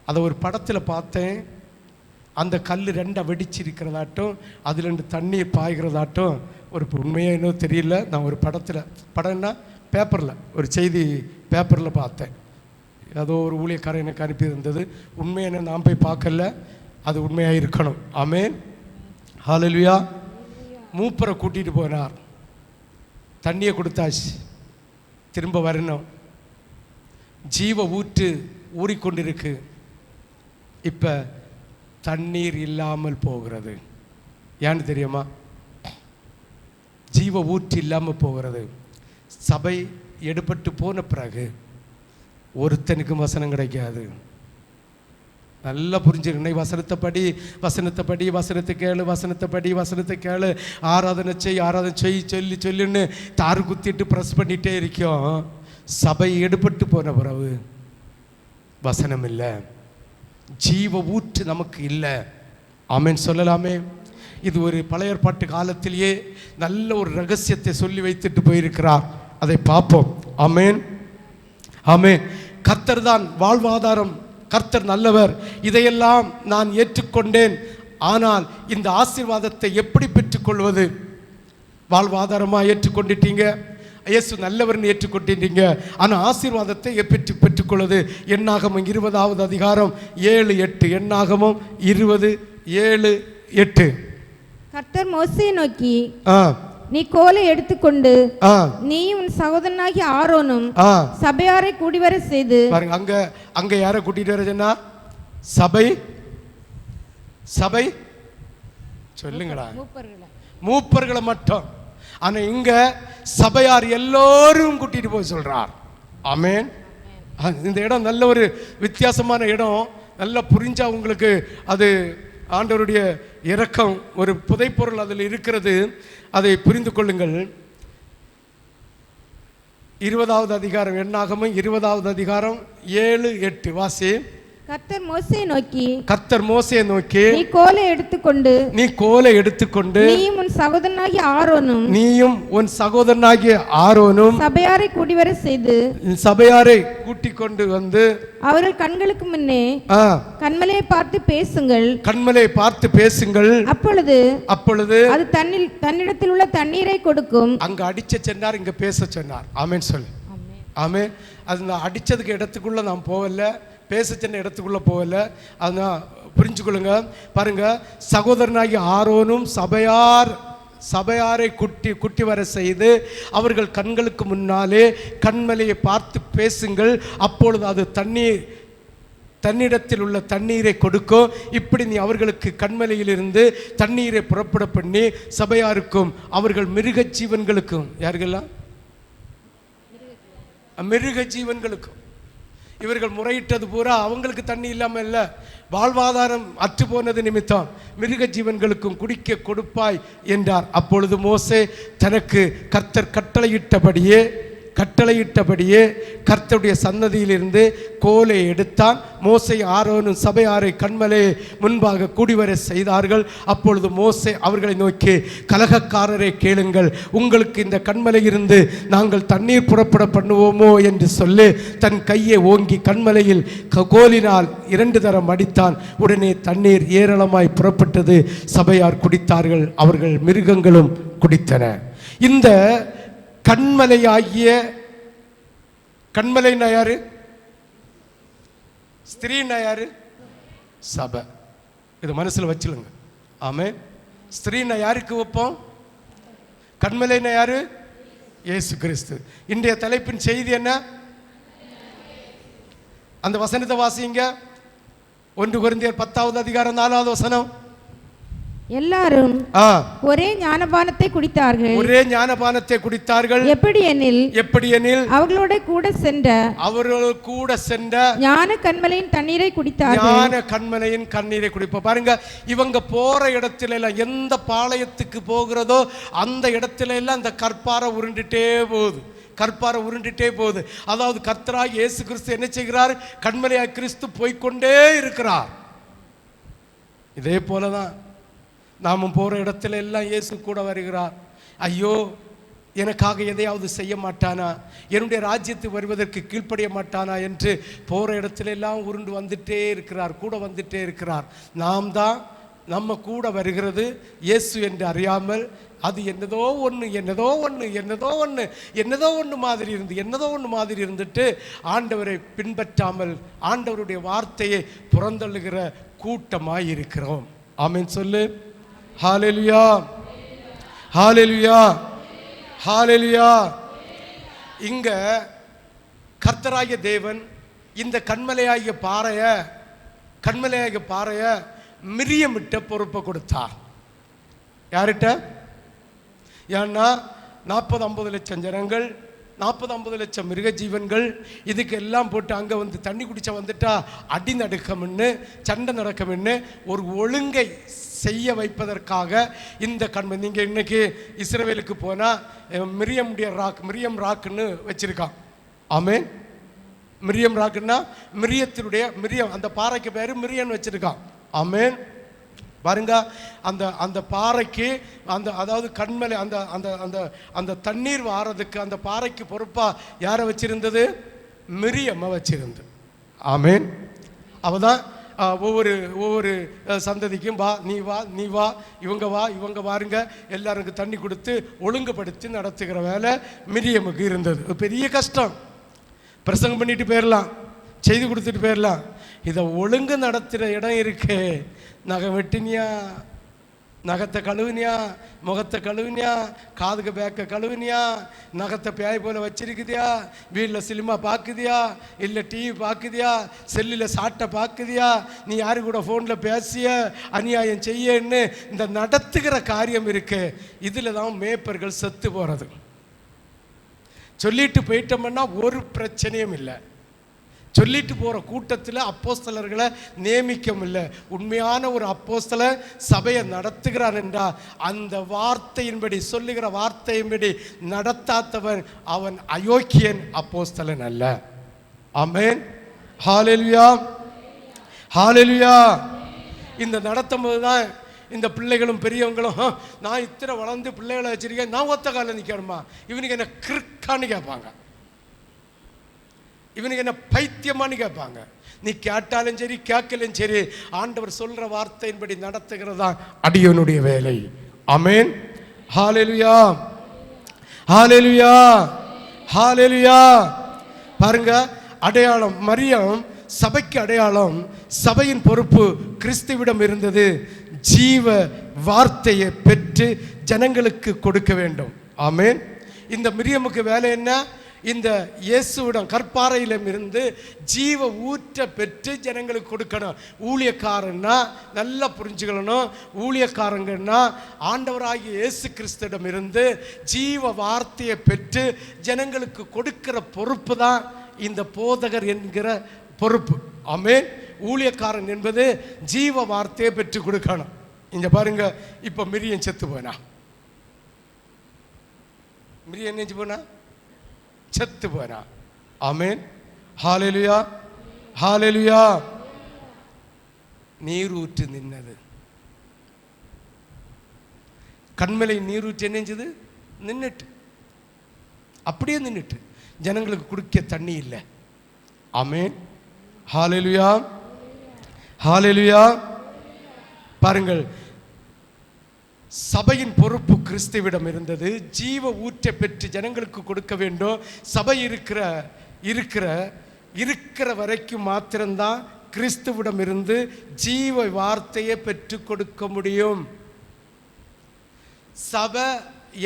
A: அதை ஒரு படத்தில் பார்த்தேன். அந்த கல் 2 வெடிச்சிருக்கிறதாட்டும் அதுல 2 தண்ணீர் பாய்கிறதாட்டும் ஒரு உண்மையாக இன்னும் தெரியல. நான் ஒரு படம்னா பேப்பரில் ஒரு செய்தி பேப்பரில் பார்த்தேன். ஏதோ ஒரு ஊழியக்காரன் எனக்கு அனுப்பியிருந்தது. உண்மையான நான் போய் பார்க்கல, அது உண்மையாக இருக்கணும். ஆமென், ஹல்லேலூயா. மூப்பரை கூட்டிகிட்டு போனார். தண்ணியை கொடுத்தாச்சு, திரும்ப வரணும். ஜீவ ஊற்று ஊறிக்கொண்டிருக்கு. இப்போ தண்ணீர் இல்லாமல் போகிறது. ஏன்னு தெரியுமா? ஜீவ ஊற்று இல்லாமல் போகிறது. சபை எடுபட்டு போன பிறகு ஒருத்தனுக்கும் வசனம் கிடைக்காது. நல்லா புரிஞ்சுக்கணும். வசனத்தை கேளு, ஆராதனை செய் சொல்லுன்னு தாறு குத்திட்டு ப்ரெஸ் பண்ணிகிட்டே இருக்கோம். சபை எடுபட்டு போன பிறகு வசனம் இல்லை, ஜீவ ஊற்று நமக்கு இல்லை. ஆமென் சொல்லலாமே. இது ஒரு பழைய ஏற்பாட்டு காலத்திலேயே நல்ல ஒரு ரகசியத்தை சொல்லி வைத்துட்டு போயிருக்கிறார். அதை பார்ப்போம். ஆமென், ஆமென். கர்த்தர் தான் வாழ்வாதாரம், கர்த்தர் நல்லவர், இதையெல்லாம் நான் ஏற்றுக்கொண்டேன். ஆனால் இந்த ஆசீர்வாதத்தை எப்படி பெற்றுக்கொள்வது? வாழ்வாதாரமாக ஏற்றுக்கொண்டுட்டீங்க, இயேசு நல்லவர்னு ஏற்றுக்கொண்டீங்க. ஆனால் ஆசீர்வாதத்தை எப்படி பெற்றுக்கொள்வது? எண்ணாகமம் 20வது அதிகாரம் 7-8. எண்ணாகமம் 20:7-8.
B: கர்த்தர் மோசேயை நோக்கி, நீ கோலை எடுத்துக்கொண்டு நீ உன் சகோதரனாகிய ஆரோனும் சபையாரை கூடிவர செய்து
A: பாருங்க. அங்க யாரை கூட்டிட்டு வர சொன்னா? சபை சொல்லுங்கடா, மூப்பர்களை மட்டும். ஆனா இங்க சபையார் எல்லோரும் கூட்டிட்டு போய் சொல்றார். ஆமென். இந்த இடம் நல்ல ஒரு வித்தியாசமான இடம். நல்லா புரிஞ்சா உங்களுக்கு அது ஆண்டவருடைய இரக்கம் ஒரு புதைப்பொருள் அதில் இருக்கிறது. அதை புரிந்து கொள்ளுங்கள். 20வது அதிகாரம், எண்ணாகமம் 20வது அதிகாரம் 7-8 வாசி.
B: கர்த்தர் மோசேயை
A: நோக்கி
B: நீ கோலை எடுத்துக்கொண்டு நீயும் உன் சகோதரனாகிய ஆரோனும்
A: சபையாரை கூட்டிக் கொண்டு வந்து
B: அவர்கள் கண்களுக்கு முன்னே கன்மலையை பார்த்து பேசுங்கள். அப்பொழுது அது தன்னிடத்தில் உள்ள தண்ணீரை கொடுக்கும்.
A: அங்க அடிச்ச சொன்னார், இங்க பேச சொன்னார். ஆமென் சொல்லு. ஆமென். அது நான் அடிச்சதுக்கு இடத்துக்குள்ள நான் போகல, பேச சின்ன இடத்துக்குள்ள போகல. அதுதான் புரிஞ்சுக்கொள்ளுங்க. பாருங்க, சகோதரனாகி ஆரோனும் சபையாரை குட்டி வர செய்து அவர்கள் கண்களுக்கு முன்னாலே கண்மலையை பார்த்து பேசுங்கள். அப்பொழுது அது தன்னிடத்தில் உள்ள தண்ணீரை கொடுக்கும். இப்படி நீ அவர்களுக்கு கண்மலையிலிருந்து தண்ணீரை புறப்பட பண்ணி சபையாருக்கும் அவர்கள் மிருக ஜீவன்களுக்கும், யாருக்கெல்லாம்? மிருக ஜீவன்களுக்கும். இவர்கள் முறையிட்டது பூரா அவங்களுக்கு தண்ணி இல்லாமல் இல்லை, வாழ்வாதாரம் அற்று போனது நிமித்தம் மிருக ஜீவன்களுக்கும் குடிக்க கொடுப்பாய் என்றார். அப்பொழுது மோசே தனக்கு கர்த்தர் கட்டளையிட்டபடியே கர்த்தருடைய சன்னதியிலிருந்து கோலை எடுத்தான். மோசே ஆரோனும் சபையாரை கண்மலையை முன்பாக கூடிவர செய்தார்கள். அப்பொழுது மோசே அவர்களை நோக்கி, கலகக்காரரை கேளுங்கள், உங்களுக்கு இந்த கண்மலையிலிருந்து நாங்கள் தண்ணீர் புறப்பட பண்ணுவோமோ என்று சொல்லி தன் கையை ஓங்கி கண்மலையில் கோலினால் 2 தரம் அடித்தான். உடனே தண்ணீர் ஏராளமாய் புறப்பட்டது. சபையார் குடித்தார்கள், அவர்கள் மிருகங்களும் குடித்தன. இந்த கண்மலையாகிய, கண்மலைன்னா யாரு? ஸ்திரீனா யாரு? சபை. இது மனசுல வச்சுலுங்க. ஆமென். ஸ்திரீனா யாருக்கு வைப்போம்? கண்மலைனா யாரு? இயேசு கிறிஸ்து. இன்றைய தலைப்பின் செய்தி என்ன? அந்த வசனத்தை வாசிங்க. 1 கொரிந்தியர் 10வது அதிகாரம் 4வது வசனம்.
B: எல்லாரும் ஒரே ஞானபானத்தை குடித்தார்கள். எப்படி எனில் அவர்களோட கூட சென்ற ஞான கண்மலையின் தண்ணீரை குடிப்போம்.
A: பாருங்க, இவங்க போற இடத்துல எல்லாம், எந்த பாளையத்துக்கு போகிறதோ அந்த இடத்துல எல்லாம் இந்த கற்பாறை உருண்டுட்டே போகுது. அதாவது கர்த்தராகிய இயேசு கிறிஸ்து என்ன செய்கிறார்? கண்மலையாய் கிறிஸ்து போய்கொண்டே இருக்கிறார். இதே போலதான் நாமும் போற இடத்துல எல்லாம் இயேசு கூட வருகிறார். ஐயோ, எனக்காக எதையாவது செய்ய மாட்டானா, என்னுடைய ராஜ்யத்துக்கு வருவதற்கு கீழ்ப்படிய மாட்டானா என்று போற இடத்துல எல்லாம் உருண்டு வந்துட்டே இருக்கிறார், கூட வந்துட்டே இருக்கிறார். நம்ம கூட வருகிறது இயேசு என்று அறியாமல் அது என்னதோ ஒன்று மாதிரி இருந்துட்டு ஆண்டவரை பின்பற்றாமல் ஆண்டவருடைய வார்த்தையை புறந்தள்ளுகிற கூட்டமாய் இருக்கிறோம். ஆமென் சொல்லு. ஹல்லேலூயா, ஹல்லேலூயா, ஹல்லேலூயா. இங்க கர்த்தராகிய தேவன் இந்த கண்மலையாகிய பாறைய மிரியமிட்ட பொறுப்பை கொடுத்தார். யார்கிட்ட? ஏன்னா 40-50 லட்சம் ஜனங்கள், 40-50 லட்சம் மிருக ஜீவன்கள், இதுக்கு எல்லாம் போட்டு அங்கே வந்து தண்ணி குடிச்சா வந்துட்டா அடி நடக்கம்னு, சண்டை நடக்கும்னு ஒரு ஒழுங்கை செய்ய வைப்பதற்காக இந்த கண்மை. நீங்கள் இன்னைக்கு இஸ்ரவேலுக்கு போனால் மிரியம் ராக்குன்னு வச்சிருக்கான். ஆமென். மிரியம் ராக்குன்னா மிரியம், அந்த பாறைக்கு பேர் மிரியன் வச்சிருக்கான். ஆமென். பாருங்க, அந்த பாறைக்கு அதாவது கண்மலை அந்த தண்ணீர் வாரதுக்கு அந்த பாறைக்கு பொறுப்பா யாரை வச்சிருந்தது? மிரியம்மை வச்சிருந்தது. ஆமென். அவதான் ஒவ்வொரு சந்ததிக்கும் நீ வா இவங்க வாருங்க எல்லாருக்கும் தண்ணி கொடுத்து ஒழுங்குபடுத்தி நடத்துகிற வேலை மிரியமுக்கு இருந்தது. பெரிய கஷ்டம். பிரசங்கம் பண்ணிட்டு போயிடலாம், செய்து கொடுத்துட்டு போயிடலாம். இதை ஒழுங்கு நடத்துகிற இடம் இருக்கே, நகம் வெட்டினியா, நகத்தை கழுவுனியா, முகத்தை கழுவுனியா, காதுக்கு பேக்க கழுவுனியா, நகத்தை பேய் போல வச்சிருக்குதியா, வீட்டில் சினிமா பார்க்குதியா, இல்லை டிவி பார்க்குதியா, செல்லில் சாட்டை பார்க்குதியா, நீ யாரு கூட ஃபோனில் பேசிய அநியாயம் செய்யன்னு இந்த நடத்துகிற காரியம் இருக்கு. இதில் தான் மேய்ப்பர்கள் செத்து போகிறது. சொல்லிட்டு போயிட்டோம்னா ஒரு பிரச்சனையும் இல்லை. சொல்லிட்டு போகிற கூட்டத்தில் அப்போஸ்தலர்களை நியமிக்கம் இல்லை. உண்மையான ஒரு அப்போஸ்தலர் சபையை நடத்துகிறான் என்றால் அந்த வார்த்தையின்படி, சொல்லுகிற வார்த்தையின்படி நடத்தாதவன் அவன் அயோக்கியன், அப்போஸ்தலன் அல்ல. ஆமென், ஹல்லேலூயா, ஹல்லேலூயா. இந்த நடத்தும் போது தான் இந்த பிள்ளைகளும் பெரியவங்களும், நான் இத்தனை வளர்ந்து பிள்ளைகளை வச்சிருக்கேன், நான் ஒத்த காலில் நிற்கணுமா, இவனுக்கு என்ன கிறுக்கான்னு கேட்பாங்க, இவனுக்கு என்ன பைத்தியமானு கேட்பாங்க. நீ கேட்டாலும் சரி கேட்கலும் சரி, ஆண்டவர் சொல்ற வார்த்தையின்படி நடத்துகிறதா அடியவனுடைய வேலை. ஆமென், ஹல்லேலூயா, ஹல்லேலூயா, ஹல்லேலூயா. பாருங்க, அடையாளம் மரியம் சபைக்கு அடையாளம். சபையின் பொறுப்பு கிறிஸ்துவிடம் இருந்தது. ஜீவ வார்த்தையை பெற்று ஜனங்களுக்கு கொடுக்க வேண்டும். ஆமென். இந்த மிரியமுக்கு வேலை என்ன? இந்த இயேசுவிடம் கற்பாறையிலும் இருந்து ஜீவ ஊற்ற பெற்று ஜனங்களுக்கு கொடுக்கணும். ஊழியக்காரன்னா நல்லா புரிஞ்சுக்கணும், ஊழியக்காரங்கன்னா ஆண்டவராகிய இயேசு கிறிஸ்துவிடம் இருந்து ஜீவ வார்த்தையை பெற்று ஜனங்களுக்கு கொடுக்கிற பொறுப்பு தான் இந்த போதகர் என்கிற பொறுப்பு. ஆமென். ஊழியக்காரன் என்பது ஜீவ வார்த்தையை பெற்று கொடுக்கணும். இங்க பாருங்க, இப்ப மிரியன் செத்து போனா, மிரியன் நெஞ்சு போனா, செத்து போனா. ஆமென், ஹல்லேலூயா, ஹல்லேலூயா. நீரூற்று நின்னது, கண்மலை நீரூற்று என்னஞ்சது நின்னுட்டு, அப்படியே நின்னுட்டு, ஜனங்களுக்கு குடிக்க தண்ணி இல்லை. ஆமென், ஹல்லேலூயா, ஹல்லேலூயா. பாருங்கள், சபையின் பொறுப்பு கிறிஸ்துவிடம் இருந்தது. ஜீவ ஊற்றை பெற்று ஜனங்களுக்கு கொடுக்க வேண்டும். சபை இருக்கிற வரைக்கும் மாத்திரம்தான் கிறிஸ்துவிடம் இருந்து ஜீவ வார்த்தையை பெற்று கொடுக்க முடியும். சபை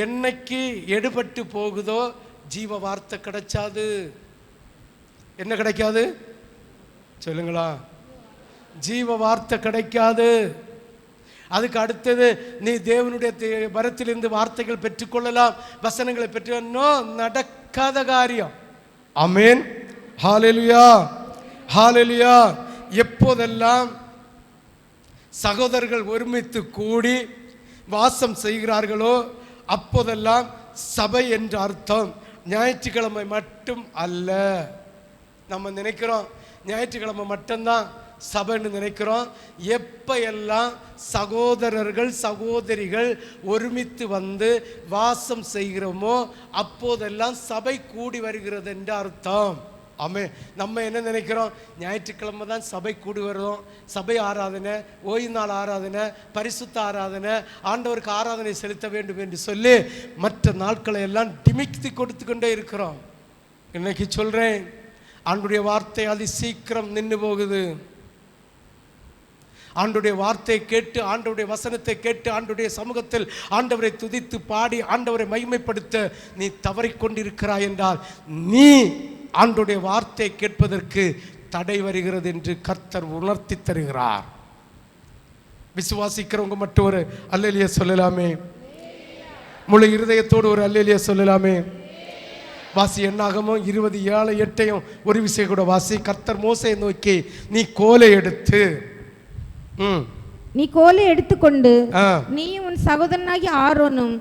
A: என்னைக்கு எடுபட்டு போகுதோ ஜீவ வார்த்தை கிடைச்சாது. என்ன கிடைக்காது சொல்லுங்களா? ஜீவ வார்த்தை கிடைக்காது. அதுக்கு அடுத்தது, நீ தேவனுடைய வரத்திலிருந்து வார்த்தைகள் பெற்றுக்கொள்ளலாம், வசனங்களை பெற்று, நடக்காத காரியம். ஆமென், ஹல்லேலூயா, ஹல்லேலூயா. எப்போதெல்லாம் சகோதரர்கள் ஒருமித்து கூடி வாசம் செய்கிறார்களோ அப்போதெல்லாம் சபை என்ற அர்த்தம். ஞாயிற்றுக்கிழமை மட்டும் அல்ல. நம்ம நினைக்கிறோம் ஞாயிற்றுக்கிழமை மட்டும்தான் சபைன்னு நினைக்கிறோம். எப்ப எல்லாம் சகோதரர்கள் சகோதரிகள் ஒருமித்து வந்து வாசம் செய்கிறோமோ அப்போதெல்லாம் சபை கூடி வருகிறது என்று அர்த்தம். ஆமென். நம்ம என்ன நினைக்கிறோம்? ஞாயிற்றுக்கிழமை தான் சபை கூடி வருவோம், சபை ஆராதனை, ஓய்வு நாள் ஆராதனை, பரிசுத்த ஆராதனை, ஆண்டவருக்கு ஆராதனை செலுத்த வேண்டும் என்று சொல்லி மற்ற நாட்களை எல்லாம் டிமிக்தி கொடுத்து கொண்டே இருக்கிறோம். இன்னைக்கு சொல்றேன், ஆண்டுடைய வார்த்தை அதி சீக்கிரம் நின்று போகுது. ஆண்டுடைய வார்த்தையை கேட்டு, ஆண்டவருடைய வசனத்தை கேட்டு, ஆண்டுடைய சமூகத்தில் ஆண்டவரை துதித்து பாடி ஆண்டவரை மகிமைப்படுத்த நீ தவறிக்கொண்டிருக்கிறாய் என்றால் நீ ஆண்டவருடைய வார்த்தையை கேட்பதற்கு தடை வருகிறது என்று கர்த்தர் உணர்த்தி தருகிறார். விசுவாசிக்கிறவங்க மட்டும் ஒரு அல்லேலூயா சொல்லலாமே? முழு இருதயத்தோடு ஒரு அல்லேலூயா சொல்லலாமே? வாசி என்னாகமோ 20:7-8 ஒரு விஷயம் கூட வாசி. கர்த்தர் மோசேயை நோக்கி, நீ கோலை எடுத்து,
B: நீ கோலை எடுத்துக்கொண்டு நீயும் உன் சகோதரனாகிய ஆரோனும்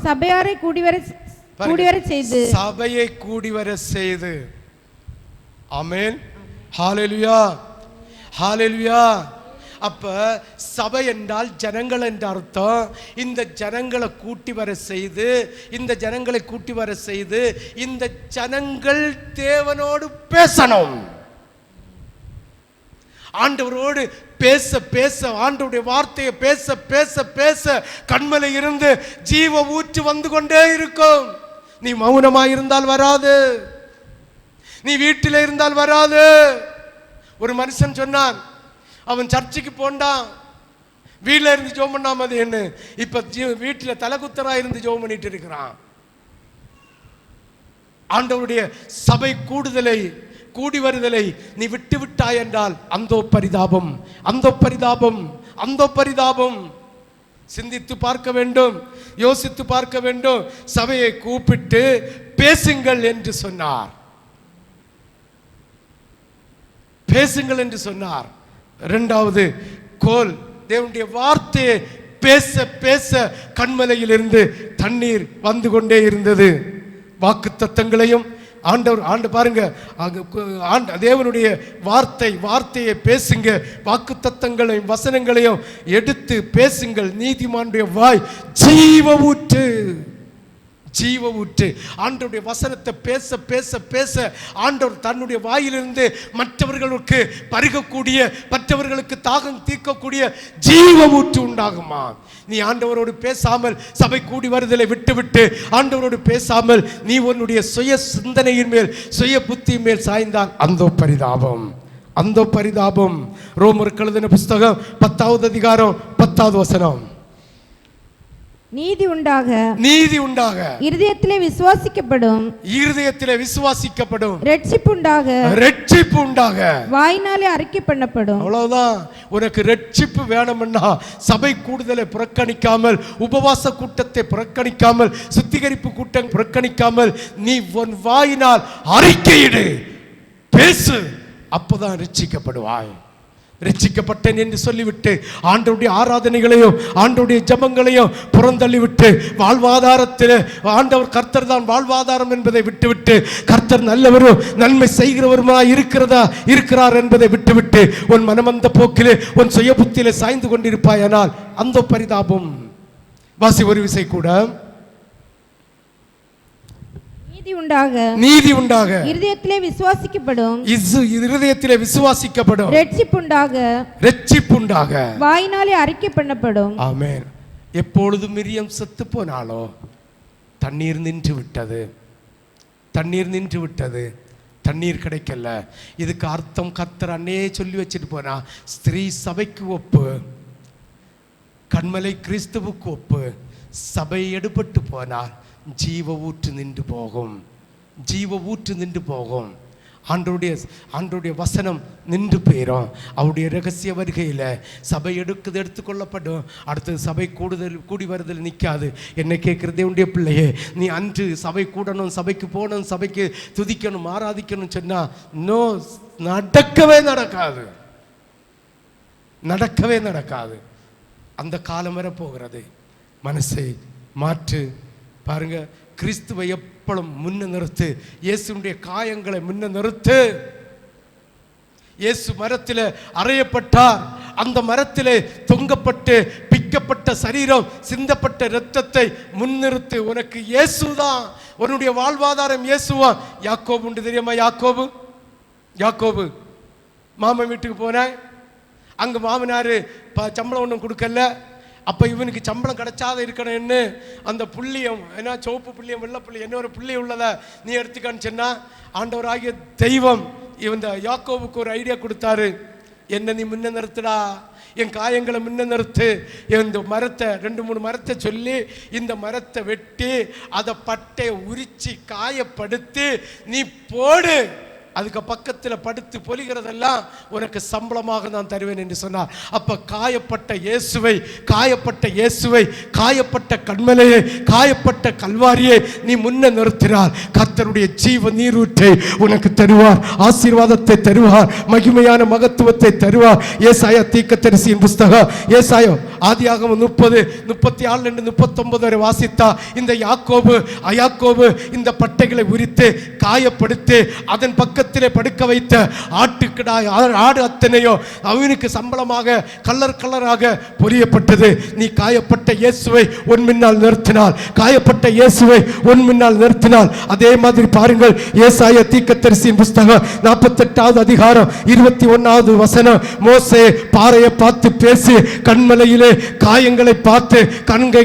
B: சபையாரை கூடிவர செய்து,
A: சபையை கூடிவர செய்து. ஆமென், ஹல்லேலூயா, ஹல்லேலூயா. அப்ப சபை என்றால் ஜனங்கள் என்ற அர்த்தம். இந்த ஜனங்களை கூட்டி வர செய்து, இந்த ஜனங்களை கூட்டி வர செய்து, இந்த ஜனங்கள் தேவனோடு பேசணும். ஆண்டவரோடு பேச பேச, ஆண்டவருடைய வார்த்தையை பேச பேச பேச கண்மலை இருந்து ஜீவ ஊற்று வந்து கொண்டே இருக்கும். நீ மௌனமாய் இருந்தால் வராது, நீ வீட்டில் இருந்தால் வராது. ஒரு மனுஷன் சொன்னான், அவன் சர்ச்சுக்கு போண்டான், வீட்டில் இருந்து ஜோம் பண்ணாம அது என்ன, இப்ப வீட்டில் தலைகுத்தரா இருந்து ஜோம் பண்ணிட்டு இருக்கிறான். ஆண்டவருடைய சபை கூடி வருதலை நீ விட்டு விட்டாய் என்றால் அந்தோ பரிதாபம், அந்தோ பரிதாபம், அந்தோ பரிதாபம். சிந்தித்து பார்க்க வேண்டும், யோசித்து பார்க்க வேண்டும். சபையை கூப்பிட்டு பேசுங்கள் என்று சொன்னார். பேசுங்கள் என்று சொன்னார். இரண்டாவது கோல், தேவனுடைய வார்த்தையை பேச பேச கண்மலையிலிருந்து தண்ணீர் வந்து கொண்டே இருந்தது. வாக்குத்தத்தங்களையும் ஆண்டு பாருங்க, தேவனுடைய வார்த்தையை பேசுங்க, வாக்குத்தத்தங்களையும் வசனங்களையும் எடுத்து பேசுங்கள். நீதிமானுடைய வாய் ஜீவ ஊற்று, ஜீவ ஊற்று. ஆண்டவருடைய வசனத்தை பேச பேச பேச ஆண்டவர் தன்னுடைய வாயிலிருந்து மற்றவர்களுக்கு பருகக்கூடிய, மற்றவர்களுக்கு தாகம் தீர்க்கக்கூடிய ஜீவ ஊற்று உண்டாகுமா? நீ ஆண்டவரோடு பேசாமல் சபை கூடி வருதலை விட்டுவிட்டு ஆண்டவரோடு பேசாமல் நீ உன்னுடைய சுய சிந்தனையின் மேல், சுய புத்தியின் மேல் சாய்ந்தால் அந்த பரிதாபம், அந்த பரிதாபம். ரோமருக்கு எழுதின புஸ்தகம் 10வது அதிகாரம் 10வது வசனம்.
B: நீதி உண்டாக,
A: நீதி உண்டாக,
B: இருதயத்திலே விசுவாசிக்கப்படும்,
A: இருதயத்திலே விசுவாசிக்கப்படும்.
B: ரட்சிப்பு உண்டாக,
A: ரட்சிப்பு உண்டாக,
B: வாயினாலே அறிக்கை பண்ணப்படும்.
A: அவ்வளவுதான். உனக்கு ரட்சிப்பு வேணும்னா சபை கூடுதலை புறக்கணிக்காமல், உபவாச கூட்டத்தை புறக்கணிக்காமல், சுத்திகரிப்பு கூட்டம் புறக்கணிக்காமல் நீ உன் வாயினால் அறிக்கையிடு, பேசு, அப்பதான் ரட்சிக்கப்படுவாய். ரட்சிக்கப்பட்டேன் என்று சொல்லிவிட்டு ஆண்டவருடைய ஆராதனைகளையும் ஆண்டவருடைய ஜெபங்களையும் புறந்தள்ளிவிட்டு வாழ்வாதாரத்தில் ஆண்டவர் கர்த்தர் தான் வாழ்வாதாரம் என்பதை விட்டுவிட்டு, கர்த்தர் நல்லவரும் நன்மை செய்கிறவருமாய் இருக்கிறார் என்பதை விட்டுவிட்டு உன் மனமந்த போக்கிலே உன் சுய புத்தியிலே சாய்ந்து கொண்டிருப்பாயானால் அந்த பரிதாபம். வாசி ஒரு விசை கூட.
B: நீதி உண்டாக,
A: நீதி உண்டாக,
B: இருதயத்திலே விசுவாசிக்கப்படும்,
A: இருதயத்திலே விசுவாசிக்கப்படும்.
B: ரட்சிப்பு உண்டாக,
A: ரட்சிப்பு உண்டாக,
B: வாயினாலே அறிக்கை பண்ணப்படும்.
A: ஆமென். எப்பொழுது மிரியம் செத்து போனாலோ தண்ணீர் நின்று விட்டது, தண்ணீர் நின்று விட்டது, தண்ணீர் கிடைக்கல. இதுக்கு அர்த்தம் கர்த்தர் அன்னே சொல்லி வச்சுட்டு போனா, ஸ்திரீ சபைக்கு ஒப்பு, கண்மலை கிறிஸ்துவுக்கு ஒப்பு. சபை எடுபட்டு போனால் ஜீவ ஊற்று நின்று போகும், ஜீவ ஊற்று நின்று போகும். ஆண்டவருடைய வசனம் நின்று போயிடும். அவருடைய ரகசிய வருகையில் சபை எடுத்துக்கொள்ளப்படும். அடுத்தது சபை கூடி வருதல் நிற்காது. என்னை கேட்குற தேவனுடைய பிள்ளையே, நீ அன்று சபை கூடணும், சபைக்கு போகணும், சபைக்கு துதிக்கணும், ஆராதிக்கணும் சொன்னால் நோ, நடக்கவே நடக்காது, நடக்கவே நடக்காது. அந்த காலம் வர போகிறது. மனசை மாற்று. பாருங்க, கிறிஸ்துவை எப்பளும் முன்ன நிறுத்து. இயேசுடைய காயங்களை முன்ன நிறுத்து. இயேசு மரத்தில் அறையப்பட்டார். அந்த மரத்திலே தொங்கப்பட்டு பிக்கப்பட்ட சரீரம், சிந்தப்பட்ட இரத்தத்தை முன்னிறுத்து. உனக்கு இயேசுதான் உன்னுடைய வாழ்வாதாரம். இயேசுவா. யாக்கோபு உண்டு தெரியுமா? யாக்கோபு மாமன் வீட்டுக்கு போனேன். அங்கே மாமனார் சம்பளம் ஒன்றும் கொடுக்கல. அப்போ இவனுக்கு சம்பளம் கிடைச்சாத இருக்கணும்னு அந்த புள்ளியம், ஏன்னா சிவப்பு புள்ளியம், வெள்ளை புள்ளி, என்ன ஒரு புள்ளி உள்ளதை நீ எடுத்துக்கான்னு சொன்னா, ஆண்டவராகிய தெய்வம் இந்த யாக்கோபுக்கு ஒரு ஐடியா கொடுத்தாரு. என்ன நீ முன்ன நிறுத்துடா, என் காயங்களை முன்ன நிறுத்து. இந்த மரத்தை 2-3 மரத்தை சொல்லி இந்த மரத்தை வெட்டி அதை பட்டையை உரிச்சு காயப்படுத்தி நீ போடு, அதுக்கு பக்கத்தில் படுத்து பொலிகிறதெல்லாம் உனக்கு சம்பளமாக நான் தருவேன் என்று சொன்னார். அப்ப காயப்பட்ட இயேசுவை, காயப்பட்ட கண்மலையை, காயப்பட்ட கல்வாரியை நீ முன்ன நிறுத்தினார். கர்த்தருடைய ஜீவ நீரூற்றை உனக்கு தருவார், ஆசீர்வாதத்தை தருவார், மகிமையான மகத்துவத்தை தருவார். ஏசாயா தீர்க்கதரிசியின் புஸ்தகம், ஏசாயா ஆதியாகமம் 30:34-39 வரை வாசித்தா, இந்த யாக்கோபு இந்த பட்டைகளை உரித்து காயப்படுத்தி அதன் பக்கத்திலே படுக்க வைத்த ஆட்டுக்கிடாய், ஆடு அத்தனையோ அவனுக்கு சம்பளமாக கலராக பொரியப்பட்டது. நீ காயப்பட்ட இயேசுவை உன் முன்னால் நிறுத்தினால், காயப்பட்ட இயேசுவை உன் முன்னால் நிறுத்தினால். அதே மாதிரி பாருங்கள், ஏசாயா தீர்க்கதரிசியின் புஸ்தகம் 48வது அதிகாரம் 21வது வசனம். மோசே பாறையை பார்த்து பேசி, கண்மலையிலே காயங்களை பார்த்து,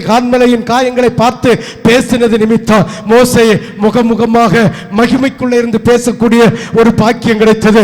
A: கண்மலையின் காயங்களை பார்த்து பேசினது நிமித்தம் மோசே முகமுகமாக மகிமைக்குள்ளே இருந்து பேசக்கூடிய ஒரு பாக்கியம் கிடைத்தது.